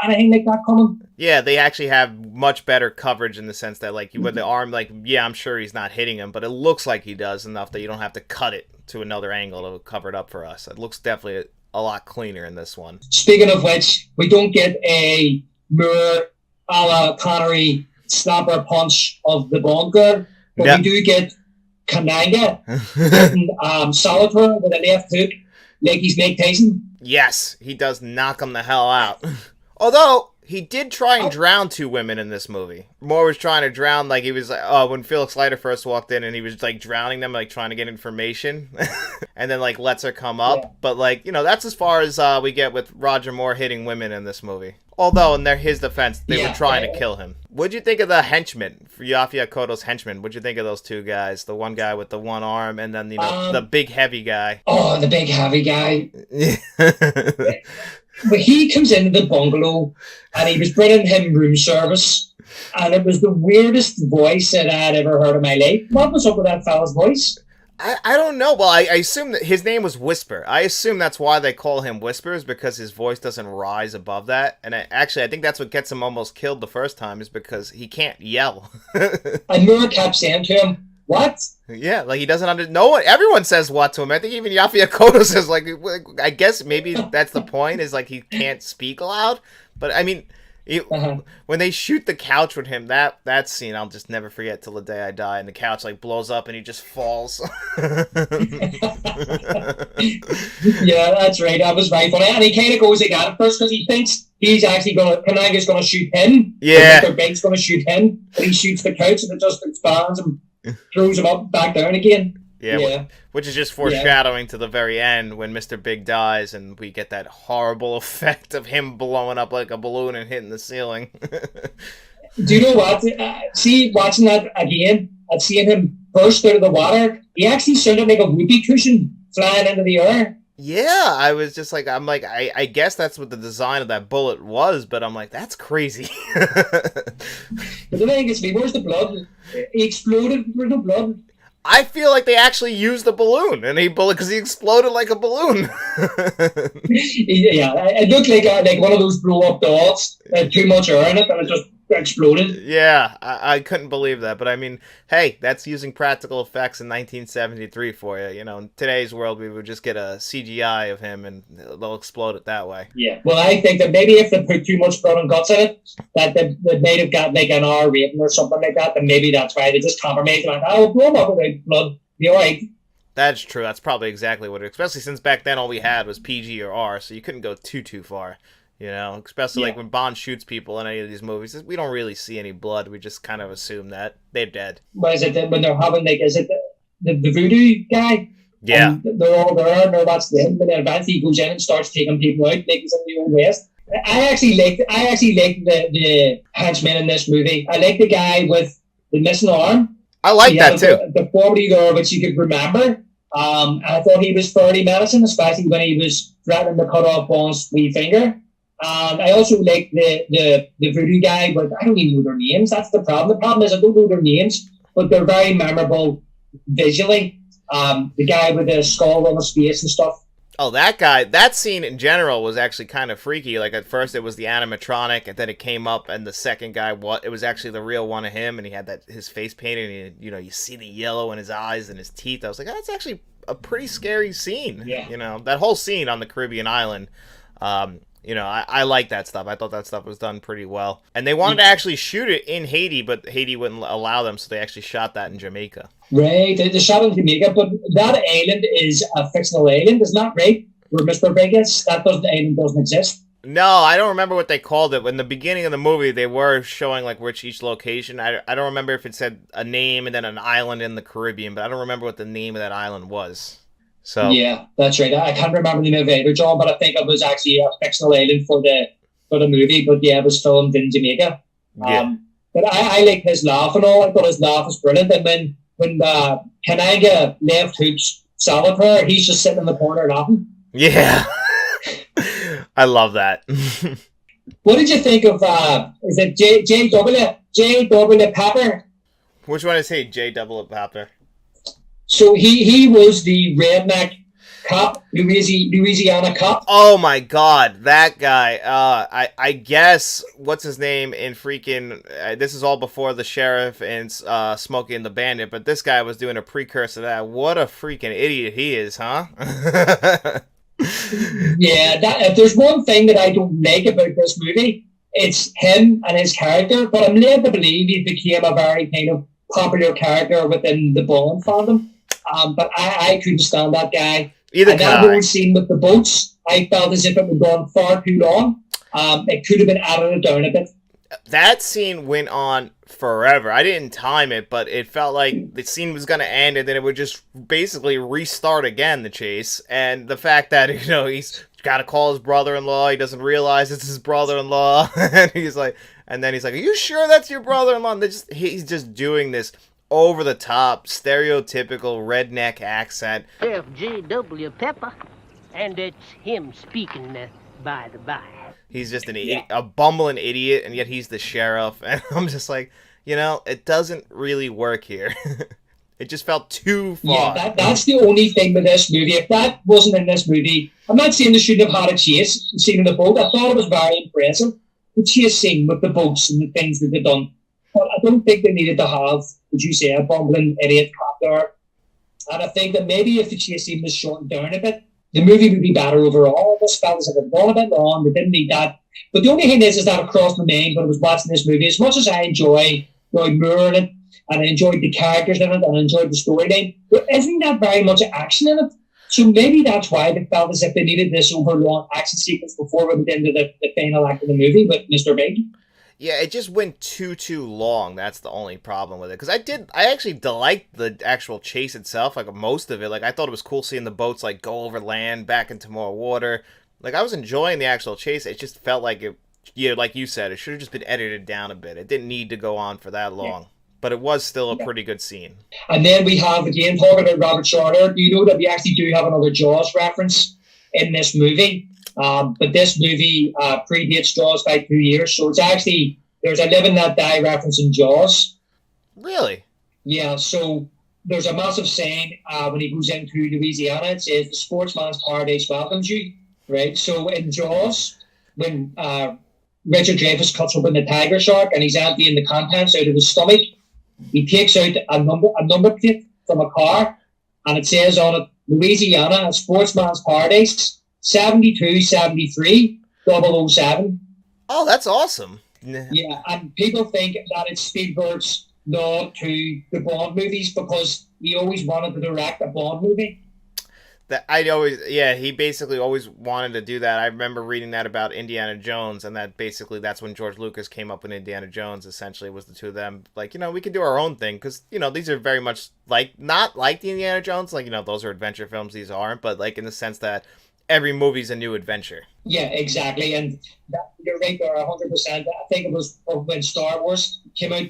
anything like that coming. Yeah, they actually have much better coverage in the sense that, with the arm, I'm sure he's not hitting him, but it looks like he does enough that you don't have to cut it to another angle to cover it up for us. It looks definitely a lot cleaner in this one. Speaking of which, we don't get a mirror a la Connery snapper punch of the Bond girl, but we do get Kananga hitting Solitaire with a left hook like he's Mike Tyson. Yes, he does knock him the hell out. Although, He did try and drown 2 women in this movie. Moore was trying to drown, like he was like, when Felix Leiter first walked in and he was like drowning them, like trying to get information, and then like lets her come up. Yeah. But like, you know, that's as far as we get with Roger Moore hitting women in this movie. Although, in his defense, they were trying to kill him. What'd you think of the henchmen, Yaphet Kotto's henchmen? What'd you think of those 2 guys? The one guy with the one arm, and then, you know, the big heavy guy. Oh, the big heavy guy. But he comes into the bungalow and he was bringing him room service, and it was the weirdest voice that I had ever heard in my life. What was up with that fella's voice? I don't know. Well, I assume that his name was Whisper. I assume that's why they call him Whispers, because his voice doesn't rise above that. And I think that's what gets him almost killed the first time, is because he can't yell. And Moore kept saying to him, "What?" Yeah, like he doesn't no one. Everyone says what to him. I think even Yaphet Kotto says, like, I guess maybe that's the point, is like he can't speak loud. But I mean, when they shoot the couch with him, that scene I'll just never forget till the day I die. And the couch like blows up and he just falls. Yeah, that's right. That was very funny. And he kind of goes like that at first because he thinks he's actually Kanaga's gonna shoot him. Yeah, Mr. Big's gonna shoot him, but he shoots the couch and it just expands and throws him up back down again. Yeah. Which is just foreshadowing to the very end when Mr. Big dies and we get that horrible effect of him blowing up like a balloon and hitting the ceiling. Do you know what? See, watching that again and seeing him burst out of the water, he actually sounded like a whoopee cushion flying into the air. Yeah, I was just like, I guess that's what the design of that bullet was, but I'm like, that's crazy. But the thing is, where's the blood? He exploded with no blood. I feel like they actually used the balloon, and because he exploded like a balloon. Yeah, it looked like one of those blow up dolls. Too much air in it, and it just exploded. Yeah, I couldn't believe that. But I mean, hey, that's using practical effects in 1973 for you. You know, in today's world, we would just get a CGI of him, and they'll explode it that way. Yeah. Well, I think that maybe if they put too much blood and guts in it, that they might have got like an R rating or something like that. Then maybe that's why they just compromised. Like, oh, blow them up with blood. Be all right. That's true. That's probably exactly what it. Especially since back then all we had was PG or R, so you couldn't go too far. You know, especially like when Bond shoots people in any of these movies, we don't really see any blood. We just kind of assume that they're dead. What is it when they're having like? Is it the voodoo guy? Yeah, they're all there, and they're watching him. But in advance, he goes in and starts taking people out, like he's in the Old West. I actually liked the henchman in this movie. I like the guy with the missing arm. I like that too. The quality there, which you could remember. I thought he was fairly menacing, especially when he was threatening to cut off Bond's wee finger. I also like the voodoo guy, but I don't even know their names. That's the problem. The problem is I don't know their names, but they're very memorable visually. The guy with the skull on his face and stuff. Oh, that guy. That scene in general was actually kind of freaky. Like at first it was the animatronic, and then it came up, and the second guy, it was actually the real one of him, and he had his face painted, and you see the yellow in his eyes and his teeth. I was like, that's actually a pretty scary scene. Yeah. You know, that whole scene on the Caribbean island. I like that stuff. I thought that stuff was done pretty well. And they wanted to actually shoot it in Haiti, but Haiti wouldn't allow them, so they actually shot that in Jamaica. Right, they shot in Jamaica, but that island is a fictional island, isn't that right? Where Mr. Big is, island doesn't exist. No, I don't remember what they called it. In the beginning of the movie, they were showing like each location. I don't remember if it said a name and then an island in the Caribbean, but I don't remember what the name of that island was. So yeah, that's right. I can't remember the name of it either, John, but I think it was actually a fictional island for the movie. But yeah, it was filmed in Jamaica. Yeah. But I like his laugh and all. I thought his laugh was brilliant. And when Kananga left Hoops solitaire, he's just sitting in the corner laughing. Yeah, I love that. What did you think of? Is it J.W. Pepper? Which one is he? J.W. Pepper. So he was the redneck cop, Louisiana cop. Oh my God, that guy. I guess what's his name in freaking. This is all before the sheriff and Smokey and the Bandit, but this guy was doing a precursor to that. What a freaking idiot he is, huh? Yeah, if there's one thing that I don't like about this movie, it's him and his character. But I'm led to believe he became a very kind of popular character within the Bond fandom. But I couldn't stand that guy. Either and that whole scene with the boats, I felt as if it was gone far too long. It could have been added down a bit. That scene went on forever. I didn't time it, but it felt like the scene was going to end and then it would just basically restart again, the chase. And the fact that, he's got to call his brother-in-law, he doesn't realize it's his brother-in-law, and then he's like, are you sure that's your brother-in-law? And he's just doing this over-the-top, stereotypical redneck accent. F.J.W. Pepper, and it's him speaking, by the by. He's just an idiot, a bumbling idiot, and yet he's the sheriff. And I'm just like, it doesn't really work here. It just felt too far. Yeah, that's the only thing with this movie. If that wasn't in this movie, I'm not saying they shouldn't have had a chase scene in the boat. I thought it was very impressive. The chase scene with the boats and the things that they've done. But I don't think they needed to have, would you say, a bumbling idiot cop there. And I think that maybe if the chase scene was shortened down a bit, the movie would be better overall. This felt as if it had gone a bit long. They didn't need that. But the only thing is that it crossed my mind when I was watching this movie. As much as I enjoy Roy Moore in it, and I enjoyed the characters in it, and I enjoyed the storyline, there isn't that very much action in it. So maybe that's why they felt as if they needed this overlong action sequence before we went into the final act of the movie with Mr. Big. Yeah, it just went too long. That's the only problem with it. Because I actually liked the actual chase itself, like most of it. Like, I thought it was cool seeing the boats, like, go over land, back into more water. Like, I was enjoying the actual chase. It just felt like like you said, it should have just been edited down a bit. It didn't need to go on for that long. Yeah. But it was still a pretty good scene. And then we have, again, talking about Robert Shorter, you know that we actually do have another Jaws reference in this movie. But this movie predates Jaws by 2 years. So it's actually, there's a Live and Let Die reference in Jaws. Really? Yeah, so there's a massive saying when he goes into Louisiana. It says, the sportsman's paradise welcomes you. Right? So in Jaws, when Richard Dreyfuss cuts open the tiger shark and he's emptying the contents out of his stomach, he takes out a number plate from a car, and it says on it, Louisiana, a sportsman's paradise, 7273 007. Oh, that's awesome. Yeah, and people think that it's Spielberg's nod to the Bond movies because he always wanted to direct a Bond movie. He basically always wanted to do that. I remember reading that about Indiana Jones, and that basically that's when George Lucas came up with Indiana Jones, essentially, was the two of them. Like, we can do our own thing, because, these are very much, not like the Indiana Jones, like, those are adventure films, these aren't, but, like, in the sense that every movie's a new adventure. Yeah, exactly, and you're right there, 100%. I think it was when Star Wars came out,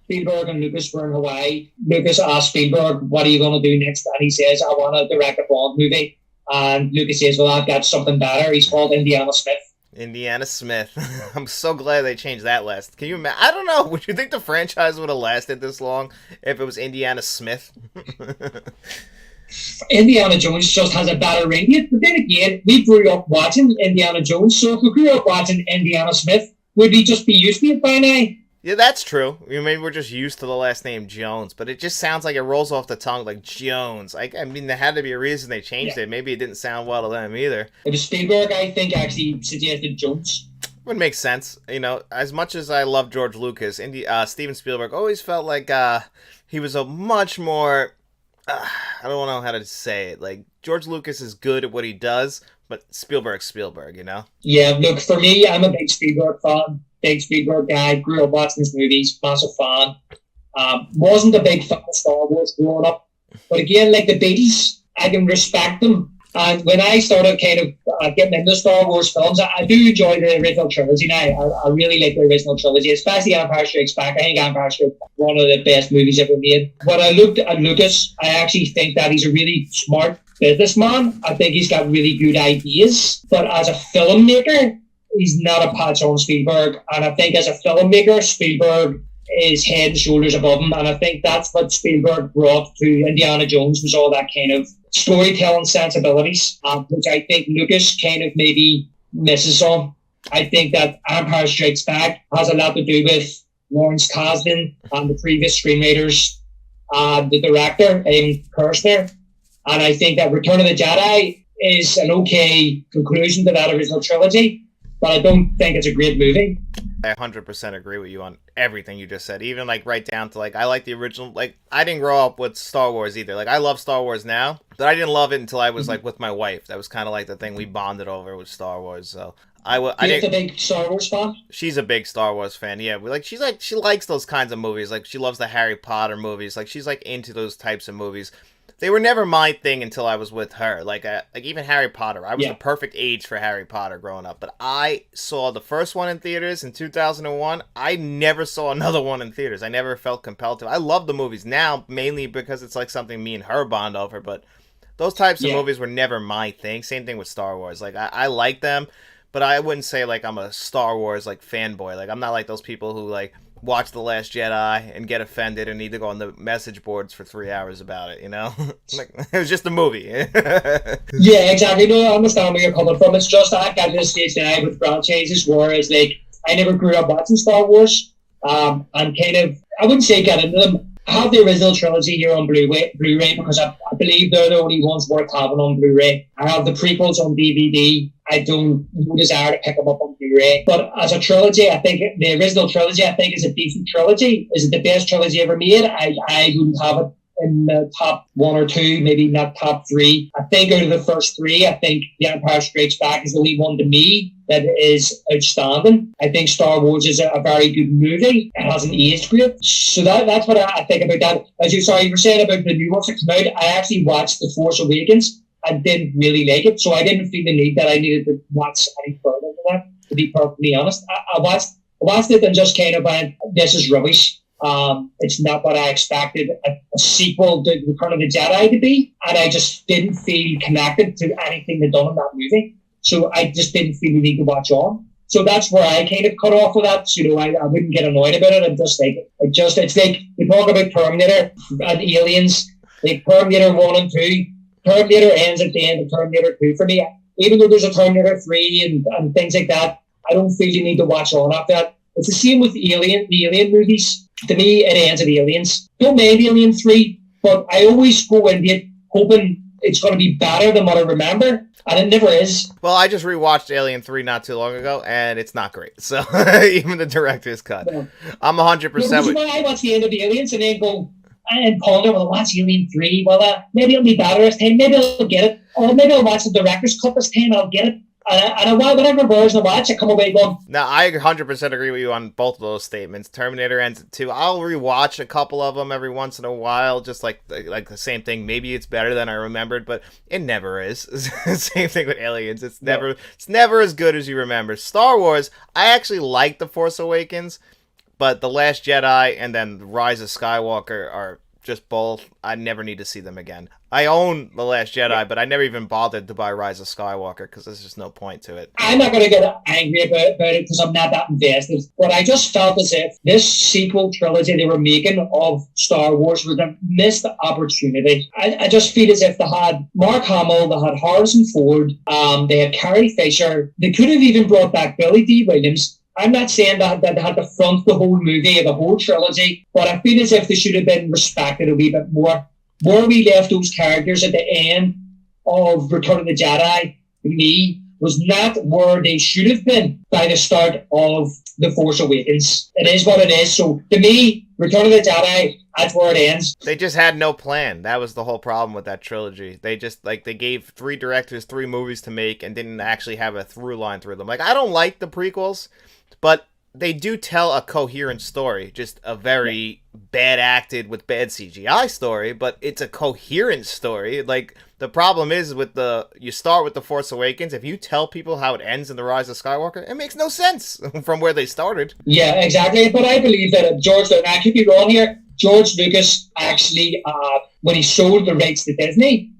Spielberg and Lucas were in Hawaii. Lucas asked Spielberg, what are you going to do next? And he says, I want to direct a Bond movie. And Lucas says, well, I've got something better. He's called Indiana Smith. Indiana Smith. I'm so glad they changed that last. Can you imagine? I don't know. Would you think the franchise would have lasted this long if it was Indiana Smith? Indiana Jones just has a better ring yet. But then again, we grew up watching Indiana Jones. So if we grew up watching Indiana Smith, would we just be used to it by now? Yeah, that's true. Maybe we're just used to the last name Jones, but it just sounds like it rolls off the tongue like Jones. I mean, there had to be a reason they changed it. Maybe it didn't sound well to them either. It was Spielberg, I think, actually suggested Jones. Would make sense. As much as I love George Lucas, Steven Spielberg always felt like he was a much more... I don't know how to say it. Like, George Lucas is good at what he does, but Spielberg's Spielberg, Yeah, look, for me, I'm a big Spielberg fan. Big Spielberg guy, grew up watching his movies, massive fan. Wasn't a big fan of Star Wars growing up. But again, like the Beatles, I can respect them. And when I started kind of getting into Star Wars films, I do enjoy the original trilogy now. I really like the original trilogy, especially Empire Strikes Back. I think Empire Strikes Back is one of the best movies ever made. When I looked at Lucas, I actually think that he's a really smart businessman. I think he's got really good ideas. But as a filmmaker, he's not a patch on Spielberg, and I think as a filmmaker, Spielberg is head and shoulders above him, and I think that's what Spielberg brought to Indiana Jones, was all that kind of storytelling sensibilities, which I think Lucas kind of maybe misses on. I think that Empire Strikes Back has a lot to do with Lawrence Kasdan and the previous screenwriters, the director, Kirshner, and I think that Return of the Jedi is an okay conclusion to that original trilogy, but I don't think it's a great movie. I 100% agree with you on everything you just said. Even like right down to like, I like the original, like I didn't grow up with Star Wars either. Like I love Star Wars now, but I didn't love it until I was like with my wife. That was kind of like the thing we bonded over with Star Wars. So I You're didn't. a big Star Wars fan? She's a big Star Wars fan. Yeah, she likes those kinds of movies. Like she loves the Harry Potter movies. Like she's like into those types of movies. They were never my thing until I was with her. Like even Harry Potter. I was Yeah. the perfect age for Harry Potter growing up. But I saw the first one in theaters in 2001. I never saw another one in theaters. I never felt compelled to. I love the movies now mainly because it's like something me and her bond over. But those types of Yeah. movies were never my thing. Same thing with Star Wars. Like I like them, but I wouldn't say like I'm a Star Wars like fanboy. Like I'm not like those people who like watch The Last Jedi and get offended and need to go on the message boards for 3 hours about it, you know? Like it was just a movie. Yeah, exactly. No, I understand where you're coming from. It's just I got to the stage now with franchises where it's like I never grew up watching Star Wars. I'm kind of, I wouldn't say get into them. I have the original trilogy here on Blu-ray because I believe they're the only ones worth having on Blu-ray. I have the prequels on DVD. I don't no desire to pick them up on Blu-ray. But as a trilogy, I think the original trilogy, I think, is a decent trilogy. Is it the best trilogy ever made? I wouldn't have it in the top one or two, maybe not top three. I think out of the first three, I think The Empire Strikes Back is the only one to me that is outstanding. I think Star Wars is a very good movie. It hasn't aged great. So that's what I think about that. As you were saying about the new ones that come out, I actually watched The Force Awakens and didn't really like it. So I didn't feel the need that I needed to watch any further than that, to be perfectly honest. I watched it and just kind of went, this is rubbish. It's not what I expected a sequel to Return of the Jedi to be, and I just didn't feel connected to anything they'd done in that movie. So I just didn't feel the need to watch on. So that's where I kind of cut off with that. So, I wouldn't get annoyed about it. I'm just like, it's like we talk about Terminator and Aliens, like Terminator 1 and 2. Terminator ends at the end of Terminator 2 for me. Even though there's a Terminator 3 and things like that, I don't feel you need to watch on after that. It's the same with the Alien movies. To me, it ends at Aliens. Don't mind Alien 3, but I always go into it hoping it's going to be better than what I remember, and it never is. Well, I just rewatched Alien 3 not too long ago, and it's not great. So, even the director's cut. Yeah. I'm 100% with... I watch the end of Aliens and then go and ponder, well, I'll watch Alien 3. Well, maybe it'll be better this time. Maybe I'll get it. Or maybe I'll watch the director's cut this time and I'll get it. And whatever version I watch, I come away going... No, I 100% agree with you on both of those statements. Terminator ends at 2. I'll rewatch a couple of them every once in a while, just like the same thing. Maybe it's better than I remembered, but it never is. Same thing with Aliens. It's never as good as you remember. Star Wars, I actually like The Force Awakens, but The Last Jedi and then Rise of Skywalker are just both. I never need to see them again. I own The Last Jedi, but I never even bothered to buy Rise of Skywalker because there's just no point to it. I'm not going to get angry about it because I'm not that invested. But I just felt as if this sequel trilogy they were making of Star Wars was a missed opportunity. I just feel as if they had Mark Hamill, they had Harrison Ford, they had Carrie Fisher. They could have even brought back Billy D. Williams. I'm not saying that they had to front the whole movie or the whole trilogy, but I feel as if they should have been respected a wee bit more. Where we left those characters at the end of Return of the Jedi, to me, was not where they should have been by the start of The Force Awakens. It is what it is. So, to me, Return of the Jedi, that's where it ends. They just had no plan. That was the whole problem with that trilogy. They just, they gave 3 directors 3 movies to make and didn't actually have a through line through them. Like, I don't like the prequels, but they do tell a coherent story, just a very bad acted with bad CGI story, but it's a coherent story. Like, the problem is with you start with The Force Awakens, if you tell people how it ends in The Rise of Skywalker, it makes no sense from where they started. Yeah, exactly. But I believe that George, and I could be wrong here, George Lucas actually, when he sold the rights to Disney,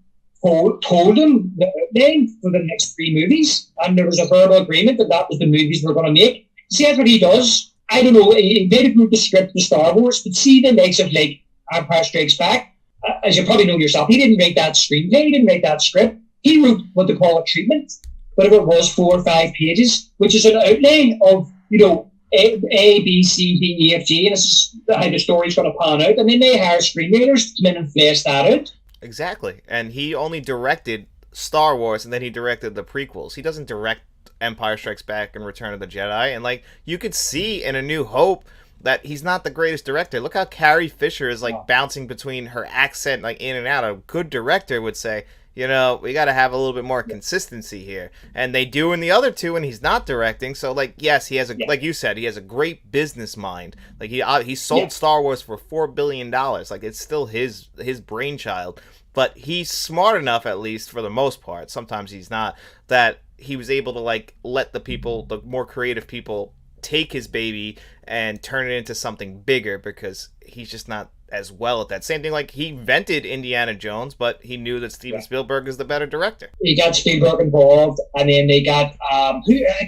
told him the name for the next 3 movies, and there was a verbal agreement that was the movies we're going to make. See, that's what he does. I don't know, he made a group of script to Star Wars, but see the likes of, like, Empire Strikes Back, as you probably know yourself, he didn't write that screenplay, he didn't write that script. He wrote what they call a treatment, whatever it was, 4 or 5 pages, which is an outline of, A, B, C, D, E, F, G, and this is how the story's going to pan out. And then they hire screenwriters to come in and flesh that out. Exactly. And he only directed Star Wars, and then he directed the prequels. He doesn't direct Empire Strikes Back and Return of the Jedi. And, like, you could see in A New Hope that he's not the greatest director. Look how Carrie Fisher is, like, bouncing between her accent, like, in and out. A good director would say, You know, we got to have a little bit more consistency here. And they do in the other two, and he's not directing. So, like, yes, he has like you said, he has a great business mind. Like, he sold Star Wars for $4 billion. Like, it's still his brainchild. But he's smart enough, at least for the most part. Sometimes he's not. That he was able to, like, let the more creative people take his baby and turn it into something bigger, because he's just not as well at that. Same thing, like, he invented Indiana Jones, but he knew that Steven Spielberg is the better director. He got Spielberg involved, and then they got I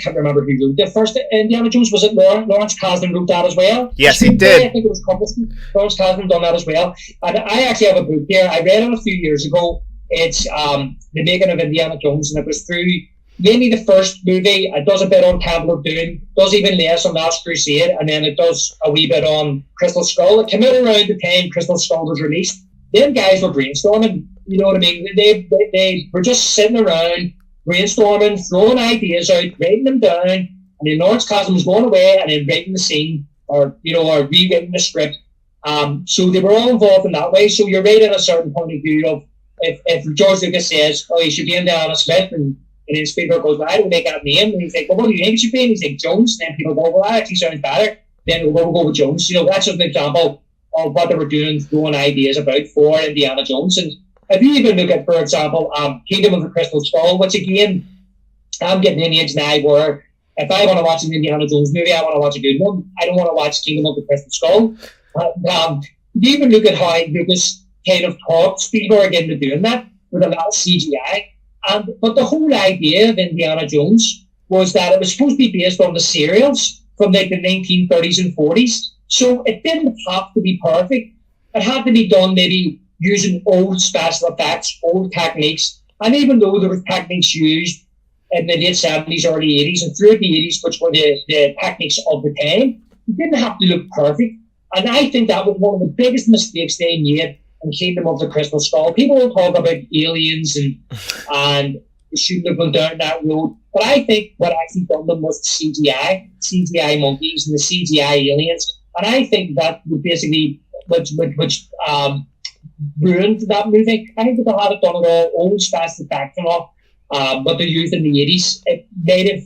can't remember who wrote the first Indiana Jones. Was it Lawrence Kasdan wrote that as well? Yes, he did. I think it was Lawrence Kasdan done that as well. And I actually have a book here. I read it a few years ago. It's the making of Indiana Jones, and it was through mainly the first movie. It does a bit on Temple of Doom, does even less on Last Crusade, and then it does a wee bit on Crystal Skull. It came out around the time Crystal Skull was released. Them guys were brainstorming, you know what I mean? They were just sitting around, brainstorming, throwing ideas out, writing them down, and then Lawrence Kasdan was going away and then writing the scene, or rewriting the script. So they were all involved in that way. So you're right in a certain point of view of, if George Lucas says, oh, you should be Indiana Smith, and then Spielberg goes, well, I don't make that name. And he's like, well, what do you think it should be? And he's like, Jones. And then people go, well, that actually sounds better. Then we'll go with Jones. You know, that's just an example of what they were doing, throwing ideas about for Indiana Jones. And if you even look at, for example, Kingdom of the Crystal Skull, which again, I'm getting in the age now where if I want to watch an Indiana Jones movie, I want to watch a good one. I don't want to watch Kingdom of the Crystal Skull. You even look at how Lucas kind of talked Spielberg into doing that with a lot of CGI. But the whole idea of Indiana Jones was that it was supposed to be based on the serials from like the 1930s and 40s. So it didn't have to be perfect. It had to be done maybe using old special effects, old techniques. And even though there were techniques used in the late 70s, early 80s, and through the 80s, which were the techniques of the time, it didn't have to look perfect. And I think that was one of the biggest mistakes they made in Kingdom of the Crystal Skull. People will talk about aliens and they shouldn't have gone down that road. But I think what actually done them was CGI monkeys and the CGI aliens. And I think that would basically, which ruined that movie. I think that they had it done at all, old special effects and all, but they used in the 80s. It made it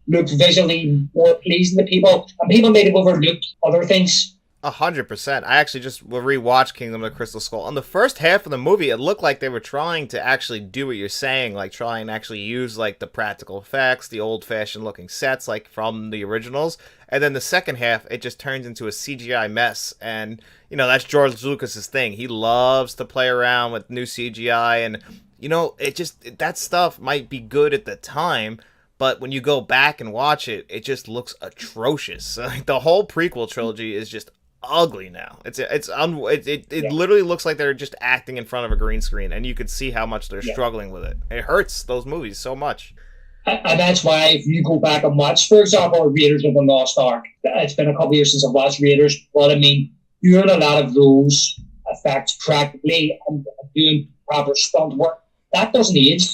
look visually more pleasing to people, and people may have overlooked other things. 100%. I actually just rewatched Kingdom of the Crystal Skull. On the first half of the movie, it looked like they were trying to actually do what you're saying, like try and actually use like the practical effects, the old-fashioned looking sets like from the originals. And then the second half, it just turns into a CGI mess. And, you know, that's George Lucas's thing. He loves to play around with new CGI. And, you know, that stuff might be good at the time, but when you go back and watch it, it just looks atrocious. Like, the whole prequel trilogy is just ugly now. It literally looks like they're just acting in front of a green screen, and you could see how much they're struggling with it. It hurts those movies so much. And that's why if you go back and watch, for example, Raiders of the Lost Ark, it's been a couple of years since I've watched Raiders, but I mean, doing a lot of those effects practically and doing proper stunt work, that doesn't age.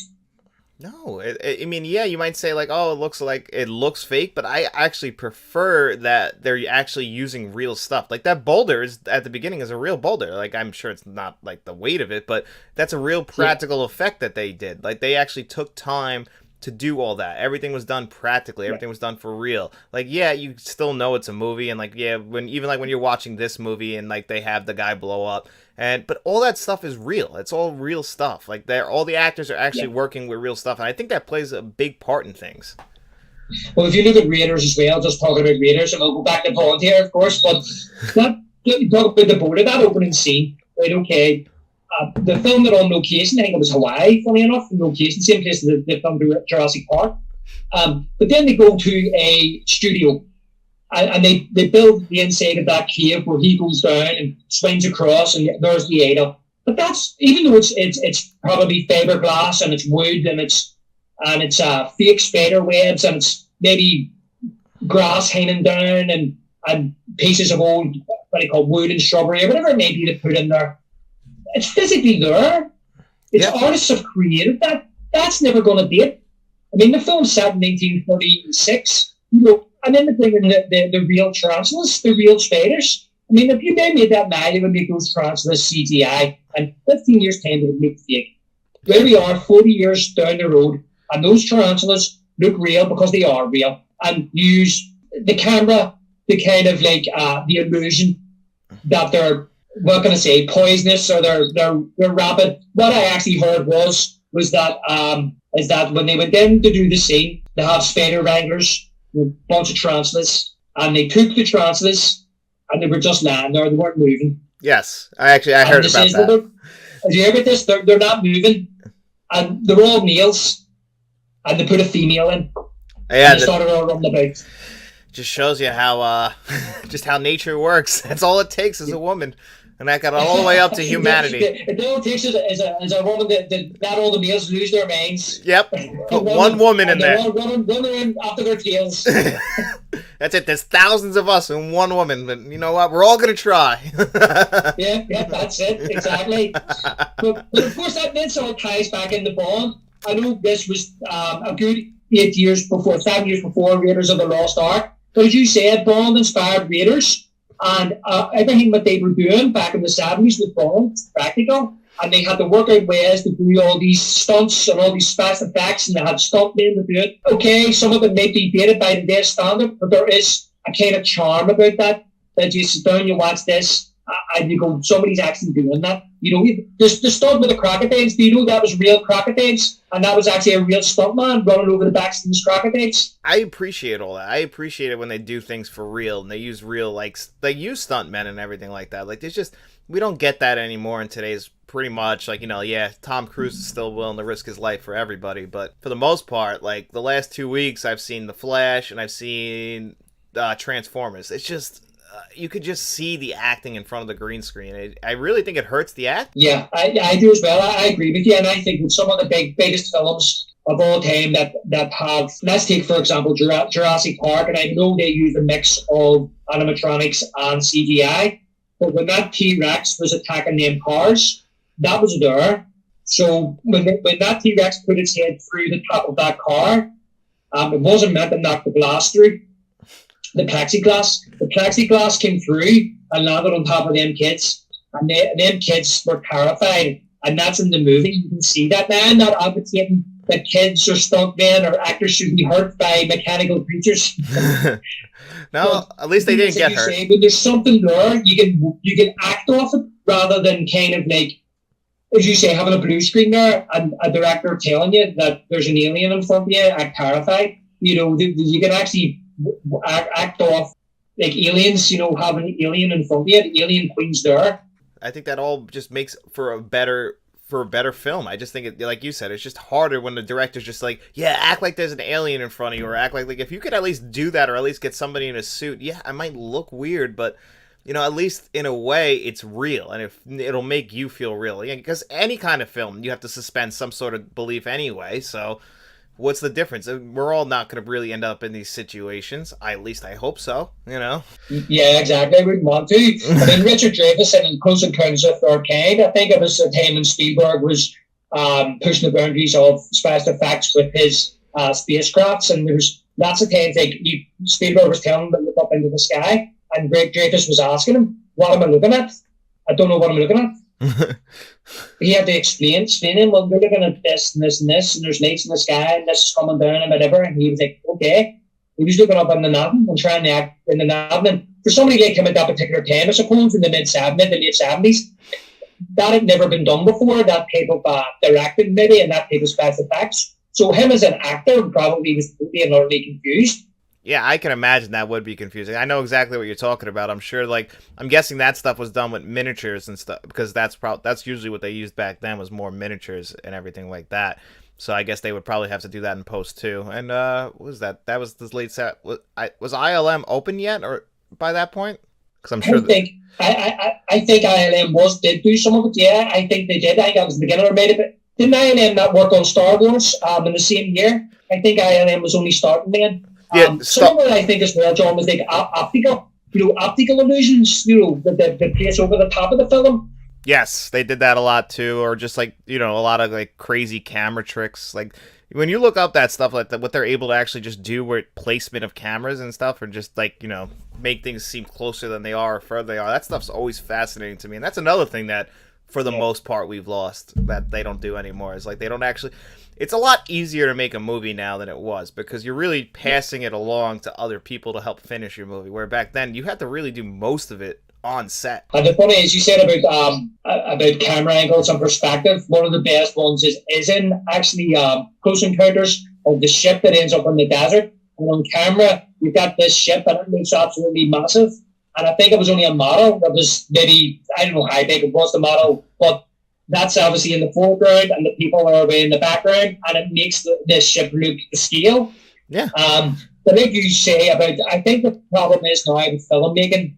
No, I mean, yeah, you might say like, oh, it looks fake, but I actually prefer that they're actually using real stuff. Like that boulder is at the beginning is a real boulder. Like, I'm sure it's not like the weight of it, but that's a real practical effect that they did. Like, they actually took time to do all that. Everything was done practically. Everything was done for real. Like, yeah, you still know it's a movie, and like, yeah, when you're watching this movie and like they have the guy blow up, but all that stuff is real. It's all real stuff. Like, all the actors are actually working with real stuff, and I think that plays a big part in things. Well, if you look at Raiders as well, just talking about Raiders, and we'll go back to Volunteer, of course, but talk about the board of that opening scene, right? Okay. The filmed it on location. I think it was Hawaii, funny enough, in location, same place that they filmed Jurassic Park. But then they go to a studio, and they build the inside of that cave where he goes down and swings across, and there's the Ada. But that's, even though it's probably fiberglass and it's wood and it's fake spider webs and it's maybe grass hanging down and pieces of old, what they call wood and shrubbery or whatever it may be to put in there. It's physically there. It's artists have created that. That's never going to date. I mean, the film's set in 1936, you know, and then they bring in the real tarantulas, the real spiders. I mean, if they made that now, they would make those tarantulas CGI, and 15 years' time, they would make fake. Where we are 40 years down the road, and those tarantulas look real because they are real, and use the camera to kind of like the illusion that they're, what can I say, poisonous, or they're rabid. What I actually heard was that is that when they went in to do the scene, they have spider wranglers with a bunch of tarantulas, and they took the tarantulas, and they were just lying there, they weren't moving. Yes, I heard about that. Have you heard about this? They're not moving, and they're all males, and they put a female in. Yeah, and they started all running about. Just shows you how just how nature works. That's all it takes is a woman, and that got all the way up to humanity. It all it takes is a woman that not all the males lose their minds. Yep, put one woman in there. All running after their tails. That's it. There's thousands of us and one woman, but you know what? We're all gonna try. yeah, that's it, exactly. but of course, that then sort of ties back into Bond. I know this was a good 7 years before Raiders of the Lost Ark. But as you said, Bond inspired Raiders, and everything that they were doing back in the 70s with Bond was practical, and they had to work out ways to do all these stunts and all these special effects, and they had stuntmen to do it. Okay, some of it may be dated by today's standard, but there is a kind of charm about that you sit down, you watch this, and you go, somebody's actually doing that. You know, the stunt with the crocodiles, do you know that was real crocodiles? And that was actually a real stuntman running over the backs of these crocodiles. I appreciate all that. I appreciate it when they do things for real, and they use real, like, they use stuntmen and everything like that. Like, there's just, we don't get that anymore in today's, pretty much, like, you know, yeah, Tom Cruise is still willing to risk his life for everybody, but for the most part, like, the last 2 weeks, I've seen The Flash, and I've seen Transformers. It's just, you could just see the acting in front of the green screen. I really think it hurts the act. Yeah, I do as well. I agree with you, and I think with some of the biggest films of all time that have, let's take for example Jurassic Park, and I know they use a mix of animatronics and CGI, but when that T-Rex was attacking them cars, that was there. So when that T-Rex put its head through the top of that car, it wasn't meant to knock the glass through. The plexiglass came through and landed on top of them kids, and them kids were terrified. And that's in the movie. You can see that. Now, I'm not advocating that kids or stuntmen or actors should be hurt by mechanical creatures. No, at least they didn't get hurt. But there's something there. You can act off it rather than kind of like, as you say, having a blue screen there and a director telling you that there's an alien in front of you, act terrified. You know, you can actually act off like aliens, you know, having an alien in front of you, the alien queen's there. I think that all just makes for a better film. I just think it, like you said, it's just harder when the director's just like, yeah, act like there's an alien in front of you, or act like if you could at least do that, or at least get somebody in a suit. Yeah, I might look weird, but you know, at least in a way, it's real, and it'll make you feel real. Yeah, because any kind of film, you have to suspend some sort of belief anyway. So what's the difference? We're all not going to really end up in these situations. At least I hope so, you know? Yeah, exactly. I wouldn't want to. I mean, Richard Dreyfuss in Close Encounters of the Third Kind, I think it was at time when Spielberg was pushing the boundaries of special effects with his spacecrafts, and there was lots of times like Spielberg was telling him to look up into the sky, and Dreyfuss was asking him, what am I looking at? I don't know what I'm looking at. He had to explain him, well, we're looking at this and this and this, and there's lights in the sky, and this is coming down and whatever. And he was like, okay. He was looking up in the nothing and trying to act in the nothing. And for somebody like him at that particular time, I suppose, in the mid to late 70s, that had never been done before, that type of directing maybe, and that type of special effects. So him as an actor probably was being utterly confused. Yeah, I can imagine that would be confusing. I know exactly what you're talking about. I'm sure, like, I'm guessing that stuff was done with miniatures and stuff, because that's usually what they used back then, was more miniatures and everything like that. So I guess they would probably have to do that in post too. And what was that? That was this late set. Was ILM open yet, or by that point? Because I'm sure. I think ILM did do some of it. Yeah, I think they did. I think that was the beginner made of it. Didn't ILM not work on Star Wars in the same year? I think ILM was only starting then. Yeah, some of it I think as well, John, was like optical illusions, the place over the top of the film. Yes, they did that a lot too, or just like, a lot of like crazy camera tricks. Like when you look up that stuff, like what they're able to actually just do with placement of cameras and stuff, or just like, make things seem closer than they are or further they are. That stuff's always fascinating to me. And that's another thing that for the most part, we've lost, that they don't do anymore. It's like they don't actually. It's a lot easier to make a movie now than it was, because you're really passing it along to other people to help finish your movie. Where back then, you had to really do most of it on set. And the funny is, you said about camera angles and perspective. One of the best ones is in actually Close Encounters of the ship that ends up in the desert. And on camera, you've got this ship, and it looks absolutely massive. And I think it was only a model that was maybe, I don't know how big it was, the model, but that's obviously in the foreground, and the people are away in the background, and it makes this ship look the scale. Yeah. But like you say about, I think the problem is now with filmmaking,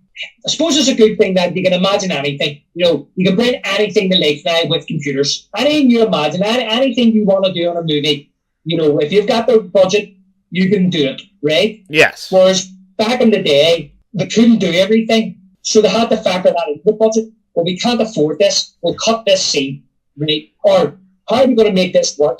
I suppose it's a good thing that you can imagine anything. You know, you can bring anything to life now with computers. Anything you imagine, anything you want to do on a movie, you know, if you've got the budget, you can do it, right? Yes. Whereas back in the day, they couldn't do everything, so they had to factor that into the budget. Well, we can't afford this. We'll cut this scene, right? Or how are we going to make this work?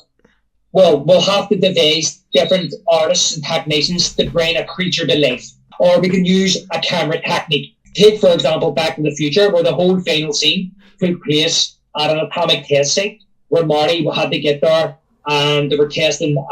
Well, we'll have to devise different artists and technicians to bring a creature to life. Or we can use a camera technique. Take, for example, Back to the Future, where the whole final scene took place at an atomic test site, where Marty had to get there, and they were testing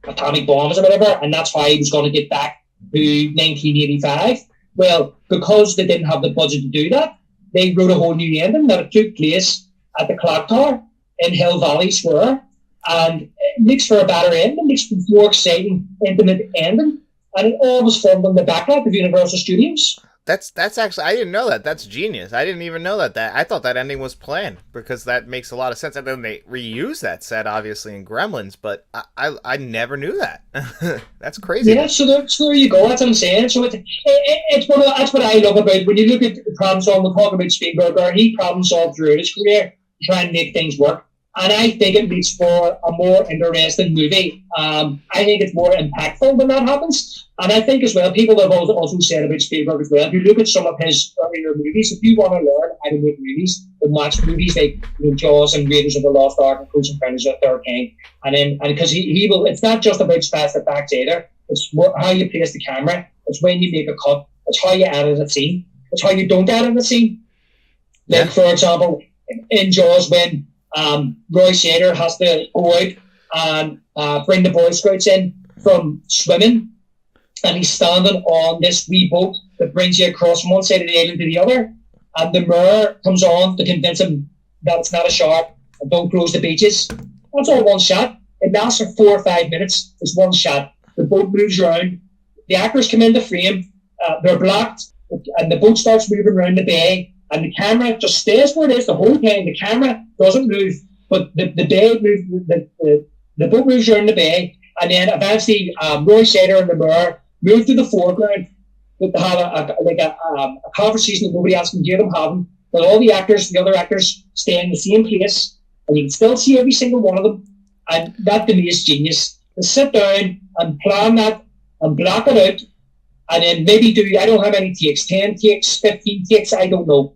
atomic bombs or whatever, and that's how he was going to get back to 1985. Well, because they didn't have the budget to do that, they wrote a whole new ending that it took place at the clock tower in Hill Valley Square, and it makes for a better ending, makes for a more exciting, intimate ending, and it all was filmed on the backlot of Universal Studios. That's actually, I didn't know that. That's genius. I didn't even know that. I thought that ending was planned, because that makes a lot of sense. And then they reuse that set, obviously, in Gremlins, but I never knew that. That's crazy. Yeah, so there you go. That's what I'm saying. So that's what I love about, when you look at the problem solving, we'll talk about Spielberg, he problem solved throughout his career to try and make things work. And I think it makes for a more interesting movie. I think it's more impactful when that happens. And I think as well, people have also said about Spielberg as well, if you look at some of his earlier movies, if you want to learn how to make movies, then watch movies like, you know, Jaws and Raiders of the Lost Ark and Close Encounters of the Third Kind. And because he will, it's not just about special effects either. It's how you place the camera. It's when you make a cut. It's how you edit a scene. It's how you don't edit a scene. Like, for example, in Jaws, when Roy Scheider has to go out and bring the Boy Scouts in from swimming, and he's standing on this wee boat that brings you across from one side of the island to the other, and the mirror comes on to convince him that it's not a shark and don't close the beaches. That's all one shot. It lasts for 4 or 5 minutes. It's one shot. The boat moves around. The actors come into frame. They're blocked, and the boat starts moving around the bay, and the camera just stays where it is the whole time. The camera doesn't move, but the bay moves. The boat moves around the bay, and then eventually Roy Scheider and the mirror move to the foreground to have a conversation that nobody else can hear them having. But all the other actors, stay in the same place, and you can still see every single one of them. And that to me is genius. To sit down and plan that and block it out, and then maybe I don't know how many takes, 10 takes, 15 takes, I don't know.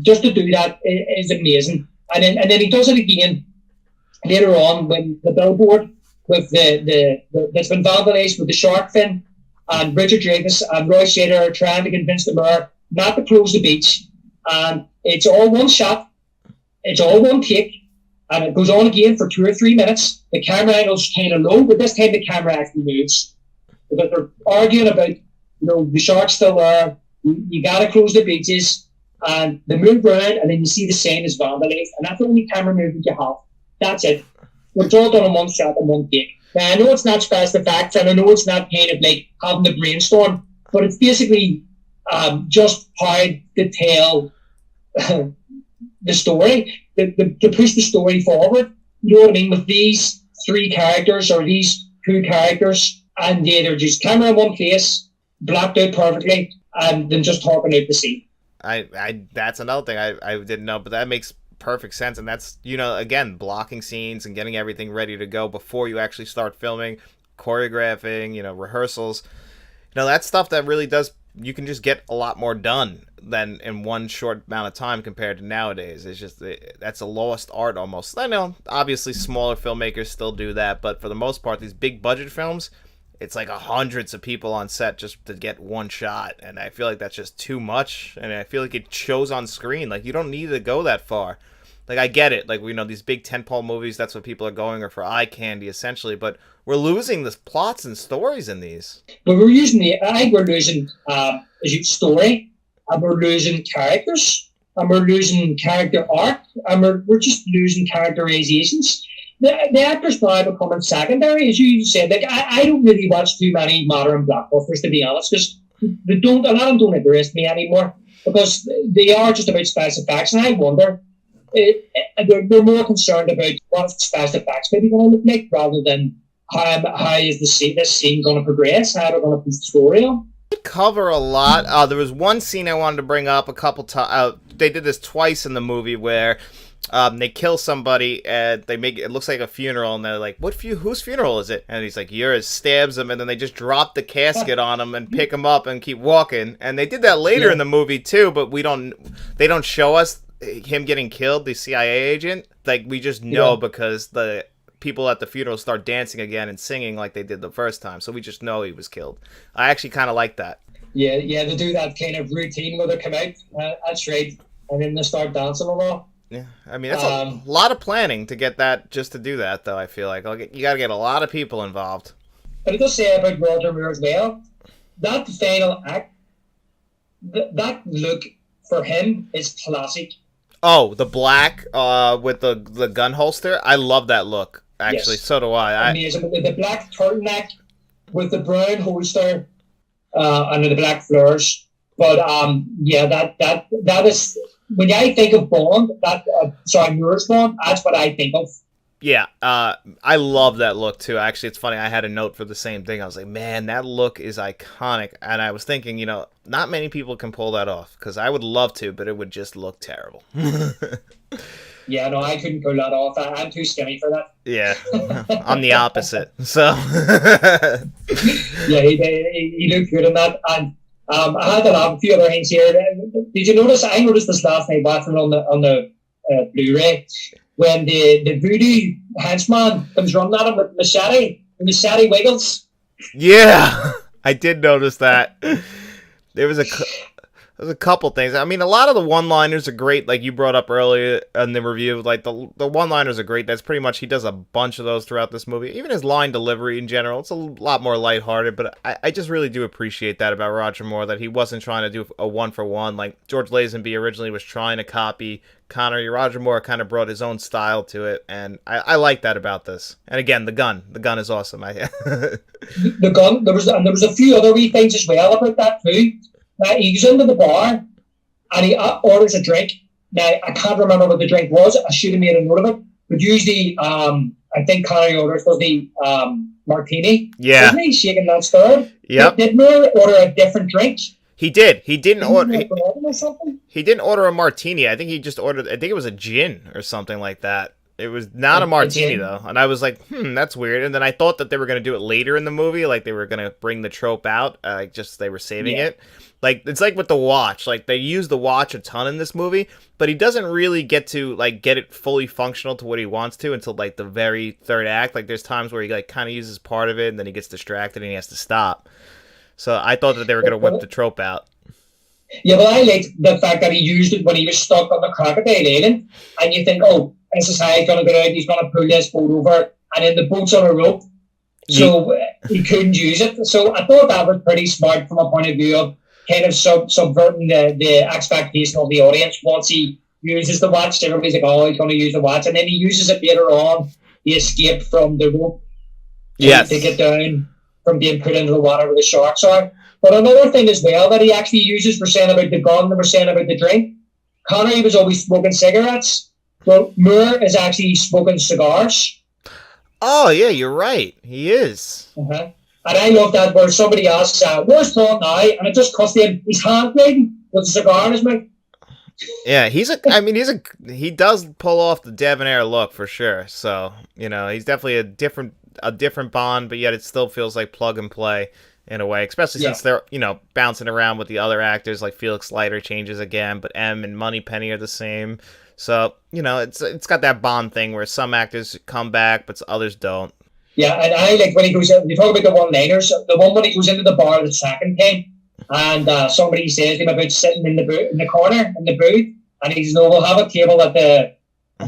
Just to do that is amazing. And then he does it again later on when the billboard with that's been vandalized with the shark fin, and Richard Dreyfuss and Roy Scheider are trying to convince the mayor not to close the beach. And it's all one shot, it's all one take, and it goes on again for 2 or 3 minutes. The camera angle's kind of low, but this time the camera actually moves. Because they're arguing about, you know, the shark's still there, you gotta close the beaches, and they move around, and then you see the sign is vandalized, and that's the only camera movement you have. That's it. It's all done in one shot and one take. Now, I know it's not special effects, and I know it's not kind of like having the brainstorm, but it's basically just how to tell the story, to push the story forward. You know what I mean? With these 3 characters or these 2 characters, and they're just camera in one place, blocked out perfectly, and then just talking out the scene. I that's another thing I didn't know, but that makes perfect sense. And that's, you know, again, blocking scenes and getting everything ready to go before you actually start filming, choreographing, you know, rehearsals. You know, that's stuff that really does, you can just get a lot more done than in one short amount of time compared to nowadays. It's just, that's a lost art almost. I know, obviously, smaller filmmakers still do that, but for the most part, these big budget films, it's like hundreds of people on set just to get one shot, and I feel like that's just too much, and I feel like it shows on screen. Like, you don't need to go that far. Like, I get it, like, we know these big tentpole movies, that's what people are going, or for eye candy essentially, but we're losing the plots and stories in these. But I think we're losing story, and we're losing characters, and we're losing character arc, and we're just losing characterizations. The actors now are becoming secondary, as you said. Like, I don't really watch too many modern blockbusters, to be honest, because a lot of them don't interest me anymore, because they are just about special effects, and I wonder, they're more concerned about what special effects maybe going to look like, rather than how is this scene going to progress, how they're going to put the story on. Cover a lot. There was one scene I wanted to bring up a couple times. They did this twice in the movie where they kill somebody and they make it looks like a funeral, and they're like, whose funeral is it? And he's like, yours. Stabs him, and then they just drop the casket on him and pick him up and keep walking. And they did that later in the movie too, but they don't show us him getting killed, the CIA agent. Like, we just know because the people at the funeral start dancing again and singing like they did the first time, so we just know he was killed. I actually kind of like that. Yeah, they do that kind of routine where they come out, that's right, and then they start dancing a lot. Yeah, I mean, that's a lot of planning to get that, just to do that, though, I feel like. You got to get a lot of people involved. But I does say about Roger Moore as well, that final act, that look for him is classic. Oh, the black with the gun holster? I love that look, actually. Yes. So do I. Amazing. The black turtleneck with the brown holster and the black flowers. But, that is... When I think of Bond, Moore's Bond, that's what I think of. Yeah, I love that look too. Actually, it's funny. I had a note for the same thing. I was like, man, that look is iconic. And I was thinking, not many people can pull that off, because I would love to, but it would just look terrible. Yeah, no, I couldn't pull that off. I'm too skinny for that. Yeah, I'm the opposite. So yeah, he looked good in that. And I had to have a few other things here. Did you notice? I noticed this last night watching on the Blu-ray, when the voodoo henchman comes running at him with machete, and machete wiggles. Yeah, I did notice that. There was a couple things. I mean, a lot of the one-liners are great, like you brought up earlier in the review. Like, the one-liners are great. That's pretty much, he does a bunch of those throughout this movie. Even his line delivery in general, it's a lot more lighthearted, but I just really do appreciate that about Roger Moore, that he wasn't trying to do a one-for-one. Like, George Lazenby originally was trying to copy Connery. Roger Moore kind of brought his own style to it, and I like that about this. And again, the gun is awesome. The gun, there was a few other wee things as well about that too. Now, he goes into the bar and he orders a drink. Now, I can't remember what the drink was. I should have made a note of it. But usually, I think Connery orders was the martini. Yeah. Isn't he shaking that stirred? Yep. Did Moore order a different drink? He did. He didn't order. He didn't order a martini. I think he just ordered. I think it was a gin or something like that. It was not a martini, though. And I was like, that's weird. And then I thought that they were going to do it later in the movie. Like, they were going to bring the trope out. They were saving it. Like, it's like with the watch. Like, they use the watch a ton in this movie, but he doesn't really get to, like, get it fully functional to what he wants to until, like, the very third act. Like, there's times where he, like, kind of uses part of it, and then he gets distracted and he has to stop. So I thought that they were going to whip the trope out. Yeah, well, I liked the fact that he used it when he was stuck on the crocodile island, and you think, oh, this is how he's going to get out, he's going to pull this boat over, and then the boat's on a rope, so he couldn't use it. So I thought that was pretty smart from a point of view of kind of subverting the expectation of the audience. Once he uses the watch, everybody's like, oh, he's going to use the watch, and then he uses it later on. He escaped from the rope to get down from being put into the water where the sharks are. But another thing as well that he actually uses, we're saying about the gun, and we're saying about the drink, Connery was always smoking cigarettes. Well, Moore is actually smoking cigars. Oh, yeah, you're right. He is. Uh-huh. And I love that where somebody asks, where's Paul now? And it just cost him his hand waving with a cigar in his mouth. Yeah, he does pull off the debonair look for sure. So, he's definitely a different Bond, but yet it still feels like plug and play in a way, especially since they're, bouncing around with the other actors. Like Felix Leiter changes again, but M and Moneypenny are the same. So, it's got that Bond thing where some actors come back, but others don't. Yeah, and I like when he goes in, you talk about the one-liners, the one when he goes into the bar the second time, and somebody says to him about sitting in the corner, in the booth, and he says, no, we'll have a table at the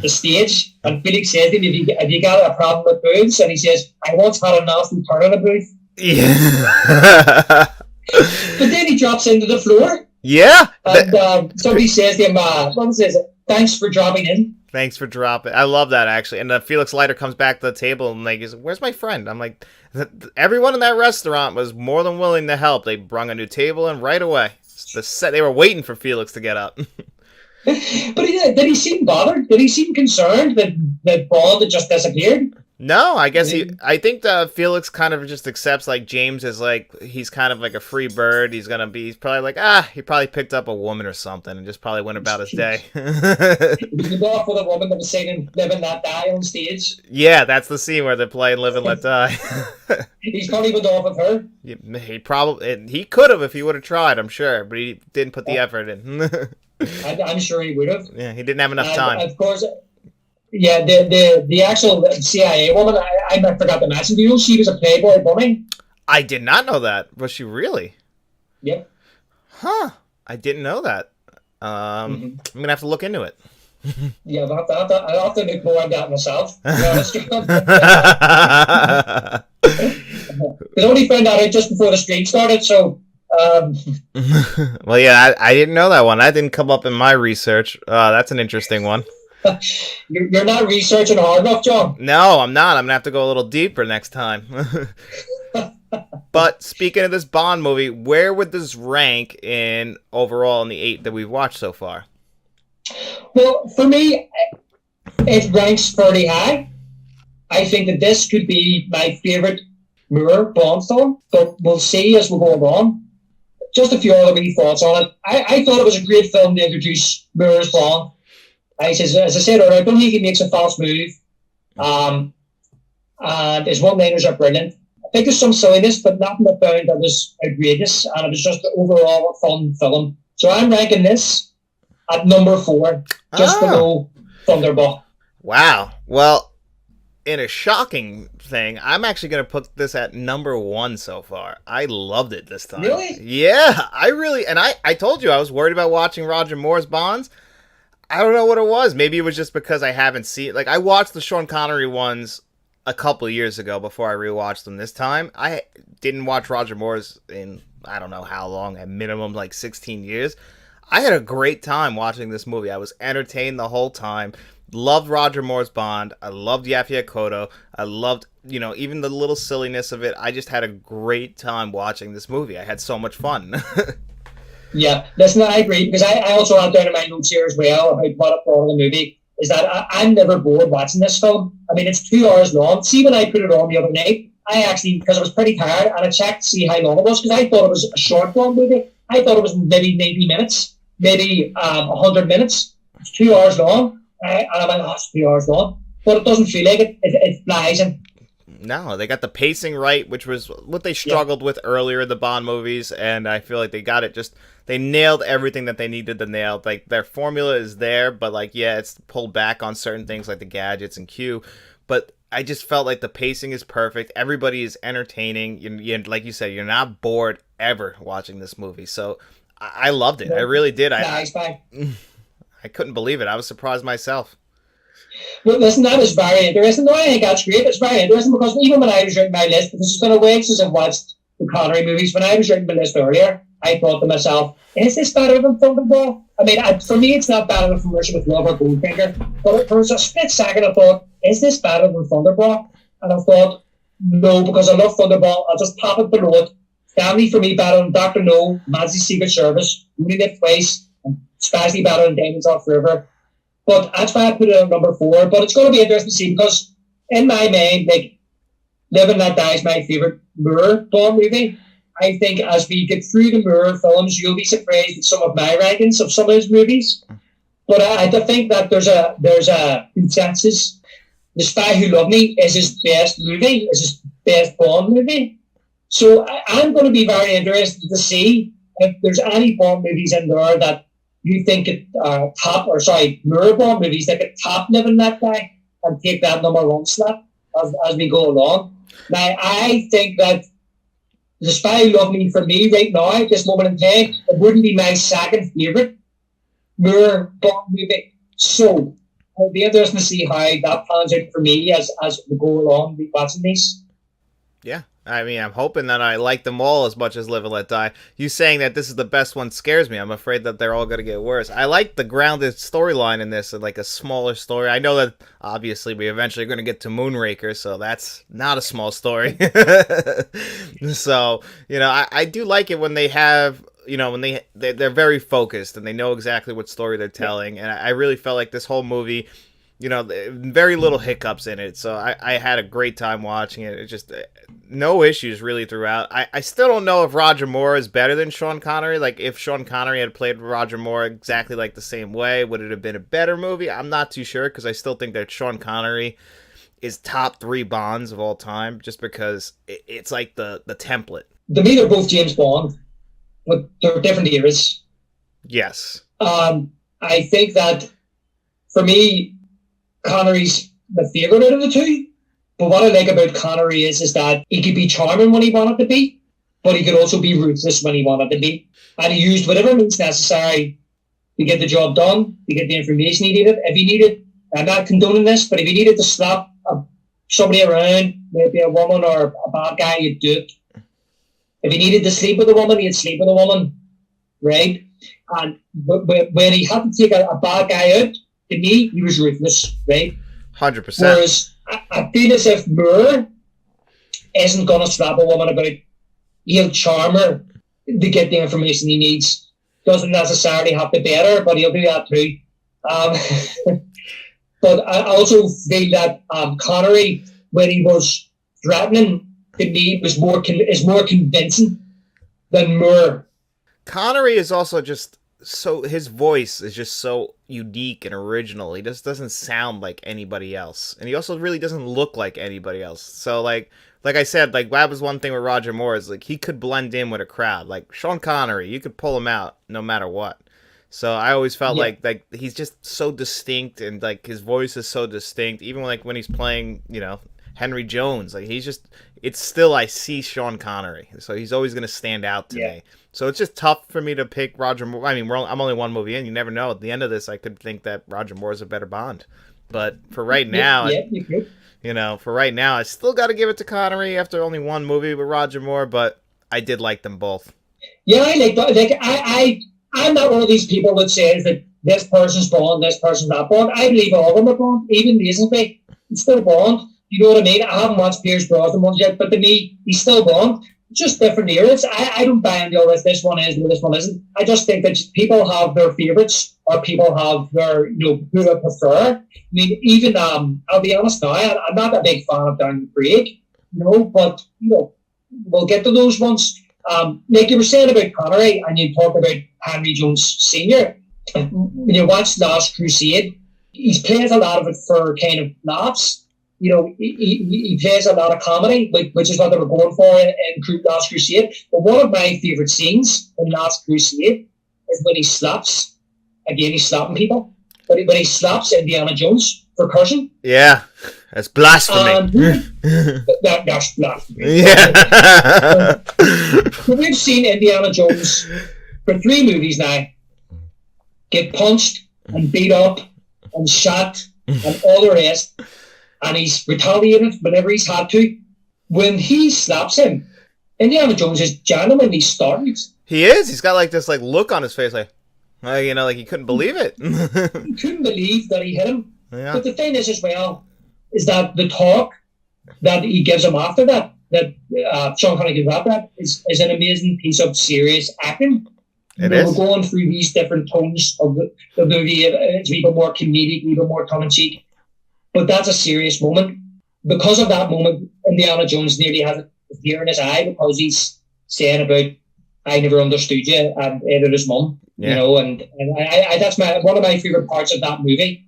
stage, and Felix says to him, have you got a problem with booths? And he says, I once had a nasty turn in a booth. Yeah. But then he drops into the floor, Yeah. and somebody says to him, someone says, thanks for dropping in. Thanks for dropping. I love that, actually. And Felix Leiter comes back to the table and like, where's my friend? I'm like, everyone in that restaurant was more than willing to help. They brung a new table in right away. They were waiting for Felix to get up. But did he seem bothered? Did he seem concerned that Bond had just disappeared? No, I guess I think Felix kind of just accepts like James is like, he's kind of like a free bird. He's probably like, he probably picked up a woman or something and just probably went about his day. He was off with a woman that was singing Live and Let Die on stage. Yeah, that's the scene where they're playing Live and Let Die. He's probably went off of her. He could have if he would have tried, I'm sure, but he didn't put the effort in. I'm sure he would have. Yeah, he didn't have enough time. Of course, yeah, the actual CIA woman, I forgot to mention, do you know she was a Playboy bunny? I did not know that. Was she really? Yep. Huh. I didn't know that. I'm going to have to look into it. Yeah, I'll have to look more at that myself. Because I only found that out just before the stream started, so... Well, yeah, I didn't know that one. That didn't come up in my research. That's an interesting one. You're not researching hard enough, John. No, I'm not. I'm gonna have to go a little deeper next time. But speaking of this Bond movie, where would this rank in overall in the 8 that we've watched so far? Well, for me, it ranks fairly high. I think that this could be my favourite Moore Bond film, but we'll see as we go along. Just a few other wee thoughts on it. I thought it was a great film to introduce Moore's Bond. As I said earlier, I don't think he makes a false move. And his one-liners are brilliant. I think there's some silliness, but nothing that found that was outrageous. And it was just overall a fun film. So I'm ranking this at number 4, just below Thunderball. Wow. Well, in a shocking thing, I'm actually going to put this at number 1 so far. I loved it this time. Really? Yeah, and I told you I was worried about watching Roger Moore's Bonds. I don't know what it was. Maybe it was just because I haven't seen... Like, I watched the Sean Connery ones a couple of years ago before I rewatched them this time. I didn't watch Roger Moore's in, I don't know how long, at minimum, like 16 years. I had a great time watching this movie. I was entertained the whole time. Loved Roger Moore's Bond. I loved Yaphet Kotto. I loved, even the little silliness of it. I just had a great time watching this movie. I had so much fun. Yeah, listen, I agree, because I also had down in my notes here as well about what I thought of the movie, is that I'm never bored watching this film. I mean, it's 2 hours long. See, when I put it on the other night, I actually, because I was pretty tired, and I checked to see how long it was, because I thought it was a short long movie. I thought it was maybe 90 minutes, maybe 100 minutes. It's 2 hours long, and I'm like, oh, it's 2 hours long. But it doesn't feel like it. It flies in. No, they got the pacing right, which was what they struggled with earlier in the Bond movies, and I feel like they got it they nailed everything that they needed to nail. Like, their formula is there, but it's pulled back on certain things like the gadgets and Q, but I just felt like the pacing is perfect. Everybody is entertaining. You like you said, you're not bored ever watching this movie, so I loved it. I really did. I couldn't believe it. I was surprised myself. Well, listen, that was very interesting. No, I think that's great. It's very interesting because even when I was writing my list, this has been a week since I've watched the Connery movies, when I was writing my list earlier, I thought to myself, is this better than Thunderball? I mean, for me, it's not better than From Russia with Love or Goldfinger, but for a split second I thought, is this better than Thunderball? And I thought, no, because I love Thunderball. I'll just pop it below it. Family for me better than Dr. No, Majesty's Secret Service, Only Live Twice, and especially better than Diamonds Off River. But that's why I put it on number 4. But it's going to be interesting to see, because in my mind, like, Live and Let Die is my favourite Moore Bond movie. I think as we get through the Moore films, you'll be surprised at some of my rankings of some of his movies. But I think that there's a consensus. The Spy Who Loved Me is his best movie, is his best Bond movie. So I'm going to be very interested to see if there's any Bond movies in there that you think it Moore Bond movies that could top Live and Let Die and take that number 1 slot as we go along. Now, I think that The Spy Who Loved Me, for me right now, at this moment in time, it wouldn't be my second favourite Moore Bond movie. So, it'll be interesting to see how that pans out for me as we go along watching these. Yeah. I mean, I'm hoping that I like them all as much as Live and Let Die. You saying that this is the best one scares me. I'm afraid that they're all going to get worse. I like the grounded storyline in this, like a smaller story. I know that obviously we eventually are going to get to Moonraker, so that's not a small story. So, I do like it when they have, when they're very focused and they know exactly what story they're telling. And I really felt like this whole movie, very little hiccups in it. So I had a great time watching it. It just no issues really throughout. I still don't know if Roger Moore is better than Sean Connery. Like, if Sean Connery had played Roger Moore exactly like the same way, would it have been a better movie? I'm not too sure, because I still think that Sean Connery is top 3 Bonds of all time, just because it's like the template. To me, they're both James Bond, but they're different eras. Yes. I think that, for me, Connery's the favourite out of the two. But what I like about Connery is that he could be charming when he wanted to be, but he could also be ruthless when he wanted to be. And he used whatever means necessary to get the job done, to get the information he needed. If he needed, I'm not condoning this, but if he needed to slap somebody around, maybe a woman or a bad guy, he'd do it. If he needed to sleep with a woman, he'd sleep with a woman, right? And when he had to take a bad guy out, to me, he was ruthless, right? 100%. Whereas I feel as if Moore isn't going to slap a woman about. He'll charm her to get the information he needs. Doesn't necessarily have to bet her, but he'll do that too. But I also feel that Connery, when he was threatening, to me, is more convincing than Moore. Connery is also just so, his voice is just so unique and original. He just doesn't sound like anybody else, and he also really doesn't look like anybody else. So like I said, like, that was one thing with Roger Moore, is like he could blend in with a crowd. Like Sean Connery, you could pull him out no matter what. So I always felt like he's just so distinct, and like his voice is so distinct. Even like when he's playing, Henry Jones, like it's still, I see Sean Connery, so he's always gonna stand out to me. So it's just tough for me to pick Roger Moore. I mean, I'm only one movie in. You never know. At the end of this, I could think that Roger Moore is a better Bond. But for right now, for right now, I still got to give it to Connery after only one movie with Roger Moore. But I did like them both. Yeah, I like that. Like, I'm not one of these people that says that this person's Bond, this person's not Bond. I believe all of them are Bond. Even Lazenby, it's still Bond. You know what I mean? I haven't watched Pierce Brosnan ones yet, but to me, he's still Bond. Just different eras. I don't buy into all this one is and this one isn't. I just think that people have their favourites, or people have their, who they prefer. I mean, even, I'll be honest now, I'm not a big fan of Daniel Craig, but, we'll get to those ones. Like you were saying about Connery, and you talked about Henry Jones Sr., when you watch Last Crusade, he's plays a lot of it for kind of laughs. He plays a lot of comedy, which is what they were going for in Last Crusade. But one of my favourite scenes in Last Crusade is when he slaps. Again, he's slapping people. But when he slaps Indiana Jones for cursing. Yeah, that's blasphemy. That's blasphemy. Yeah. So we've seen Indiana Jones for 3 movies now get punched and beat up and shot and all the rest. And he's retaliated whenever he's had to. When he slaps him, Indiana Jones is genuinely startled. He is. He's got like this look on his face, like he couldn't believe it. He couldn't believe that he hit him. Yeah. But the thing is, as well, is that the talk that he gives him after that Sean Connery gives after that, is an amazing piece of serious acting. It is. We're going through these different tones of the movie. It's a little more comedic, a little more tongue-in-cheek. But that's a serious moment. Because of that moment, Indiana Jones nearly has a tear in his eye, because he's saying about, I never understood you, and either his mum, and I that's one of my favourite parts of that movie,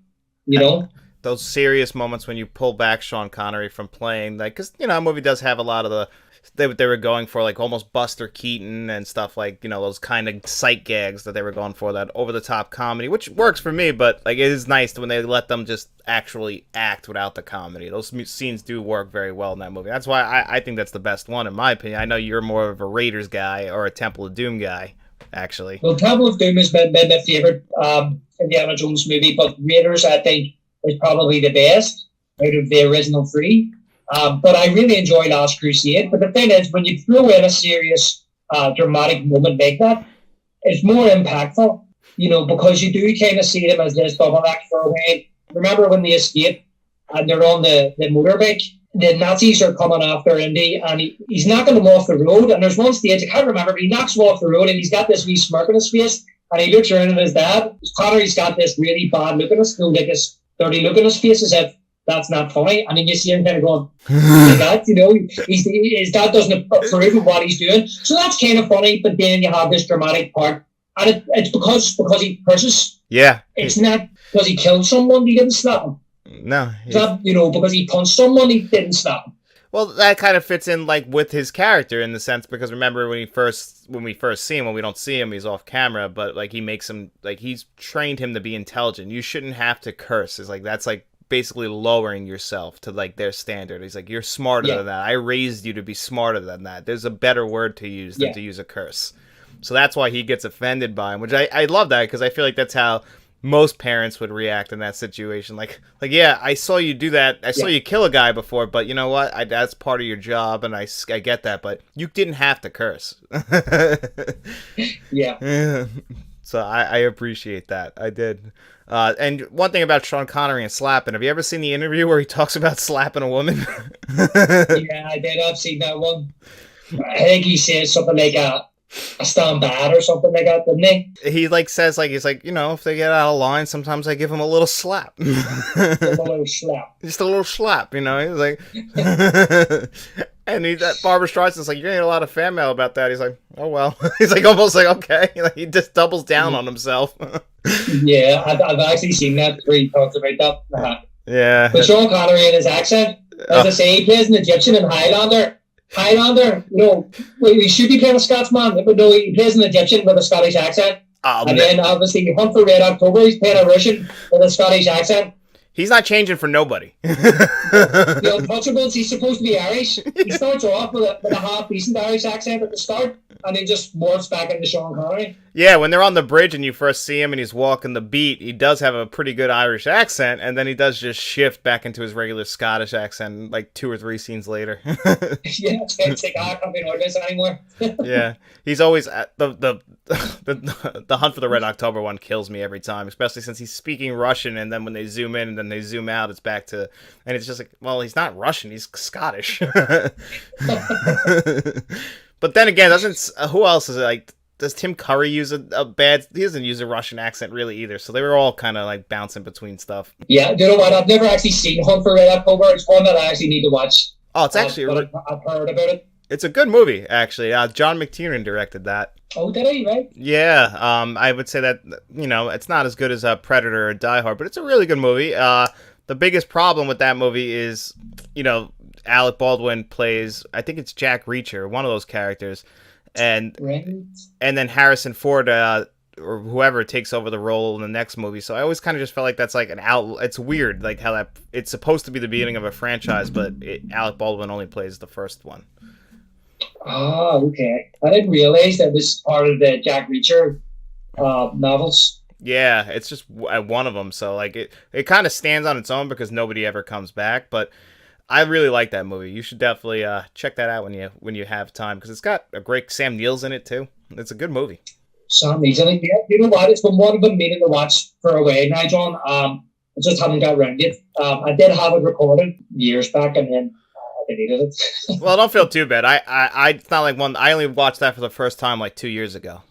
those serious moments when you pull back Sean Connery from playing, like, because, you know, a movie does have a lot of the, they were going for, like, almost Buster Keaton and stuff, like, you know, those kind of sight gags that they were going for, that over-the-top comedy, which works for me, but, like, it is nice when they let them just actually act without the comedy. Those scenes do work very well in that movie. That's why I think that's the best one, in my opinion. I know you're more of a Raiders guy or a Temple of Doom guy, actually. Well, Temple of Doom has been my favourite Indiana Jones movie, but Raiders, I think, is probably the best out of the original three. But I really enjoy Last Crusade. But the thing is, when you throw in a serious, dramatic moment like that, it's more impactful, you know, because you do kind of see them as this double act for a way. Remember when they escape and they're on the motorbike? The Nazis are coming after Indy, and he's knocking them off the road. And there's one stage, I can't remember, but he knocks him off the road, and he's got this wee smirk on his face, and he looks around at his dad. Connery's got this really bad look on his, no, like this dirty look on his face, as if that's not funny. And then you see him kind of going, like that, you know, his dad doesn't approve of what he's doing. So that's kind of funny, but then you have this dramatic part, and it's because he curses. Yeah. It's not because he killed someone, he didn't slap him. No. It's not, you know, because he punched someone, he didn't slap him. Well, that kind of fits in, like, with his character in the sense, because remember when we first see him, when we don't see him, he's off camera, but, like, he makes him, like, he's trained him to be intelligent. You shouldn't have to curse. It's like, that's, like, basically lowering yourself to, like, their standard. He's like, you're smarter than that. I raised you to be smarter than that. There's a better word to use than to use a curse. So that's why he gets offended by him, which I love that, because I feel like that's how most parents would react in that situation. Like, yeah, I saw you do that. I saw you kill a guy before, but you know what? That's part of your job, and I get that, but you didn't have to curse. Yeah. So I appreciate that. I did. And one thing about Sean Connery and slapping, have you ever seen the interview where he talks about slapping a woman? Yeah, I did. I've seen that one. I think he says something like I stand bad or something like that, didn't he? He like says, like, he's like, you know, if they get out of line, sometimes I give them a little slap. Just a little slap. Just a little slap, you know. He's like, and that Barbara Streisand's like, you're getting a lot of fan mail about that. He's like, oh well. He's like almost like, okay. Like, he just doubles down on himself. Yeah, I've actually seen that where he talks about that. Yeah. But Sean Connery and his accent, as I say, he plays an Egyptian in Highlander, you know, we should be playing a Scotsman, but no, he plays an Egyptian with a Scottish accent. And then obviously Hunt for Red October, he's playing a Russian with a Scottish accent. He's not changing for nobody. The Untouchables, he's supposed to be Irish. He starts off with a half-decent Irish accent at the start, and then just morphs back into Sean Connery. Yeah, when they're on the bridge and you first see him and he's walking the beat, he does have a pretty good Irish accent, and then he does just shift back into his regular Scottish accent like 2 or 3 scenes later. Yeah, it's like, I can't be doing this anymore. Yeah, he's always the Hunt for the Red October one kills me every time, especially since he's speaking Russian, and then when they zoom in and then they zoom out, it's back to, and it's just like, well, he's not Russian, he's Scottish. But then again, who else is it, like? Does Tim Curry use a bad? He doesn't use a Russian accent really either. So they were all kind of like bouncing between stuff. Yeah, you know what? I've never actually seen Hunt for Red October. It's one that I actually need to watch. Oh, it's actually I've heard about it. It's a good movie, actually. John McTiernan directed that. Oh, did he? Right? Yeah. I would say that, you know, it's not as good as Predator or Die Hard, but it's a really good movie. The biggest problem with that movie is, you know, Alec Baldwin plays, I think it's Jack Reacher, one of those characters. And then Harrison Ford or whoever takes over the role in the next movie. So I always kind of just felt like that's like it's weird, like how that it's supposed to be the beginning of a franchise, but Alec Baldwin only plays the first one. Oh, okay. I didn't realize that was part of the Jack Reacher novels. Yeah, it's just one of them. So like it kind of stands on its own because nobody ever comes back, but I really like that movie. You should definitely check that out when you have time, because it's got a great Sam Neill's in it too. It's a good movie. Sam Neill's in it. Yeah, you know what? It's been one of them meaning to watch for a while now, John. I just haven't got around it. I did have it recorded years back, and then I deleted it. Well, don't feel too bad. I it's not like one. I only watched that for the first time like 2 years ago.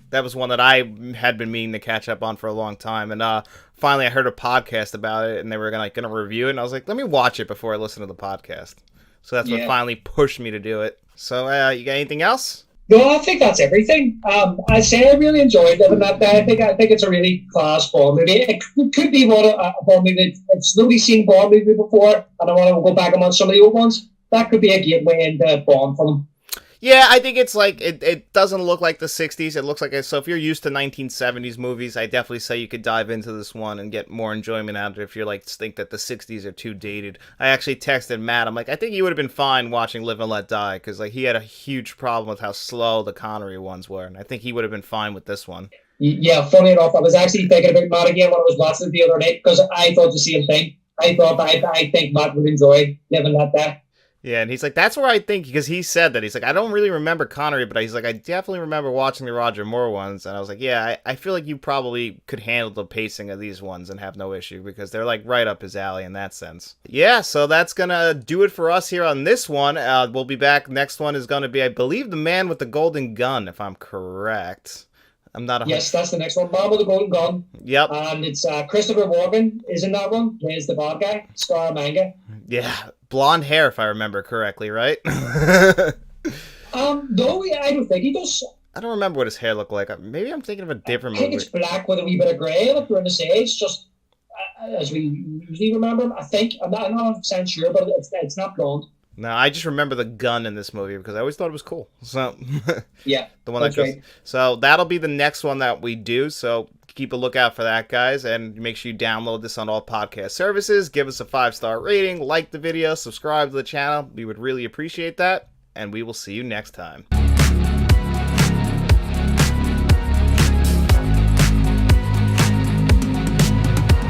That was one that I had been meaning to catch up on for a long time, and finally I heard a podcast about it, and they were gonna review it, and I was like, let me watch it before I listen to the podcast. So that's what finally pushed me to do it. So you got anything else? No, I think that's everything. I say I really enjoyed Living That Day. I think it's a really class Bond movie. It could be one a Bond movie that's nobody's seen Bond movie before, and I want to go back and watch some of the old ones. That could be a gateway into Bond for them. Yeah, I think it's like it doesn't look like the 60s. It looks like so if you're used to 1970s movies, I definitely say you could dive into this one and get more enjoyment out of it if you're like think that the 60s are too dated. I actually texted Matt. I'm like, I think you would have been fine watching Live and Let Die because like he had a huge problem with how slow the Connery ones were, and I think he would have been fine with this one. Yeah, funny enough, I was actually thinking about Matt again when I was watching it the other night because I thought the same thing. I think Matt would enjoy Living That Day. Yeah, and he's like, that's where I think, because he said that. He's like, I don't really remember Connery, but he's like, I definitely remember watching the Roger Moore ones. And I was like, yeah, I feel like you probably could handle the pacing of these ones and have no issue, because they're like right up his alley in that sense. Yeah, so that's going to do it for us here on this one. We'll be back. Next one is going to be, I believe, The Man with the Golden Gun, if I'm correct. I'm not. Yes, that's the next one. Man with the Golden Gun. Yep. And it's Christopher Walken is in that one. Plays the bad guy, Scaramanga. Yeah, blonde hair, if I remember correctly, right? No, I don't think he does. I don't remember what his hair looked like. Maybe I'm thinking of a different I think movie. it's black with a wee bit of grey up during the sides, just as we usually remember him. I think I'm not 100% sure, but it's not blonde. No, I just remember the gun in this movie because I always thought it was cool. So Yeah, the one that goes. right. So that'll be the next one that we do. So keep a lookout for that, guys, and make sure you download this on all podcast services. Give us a 5-star rating, like the video, subscribe to the channel. We would really appreciate that, and we will see you next time.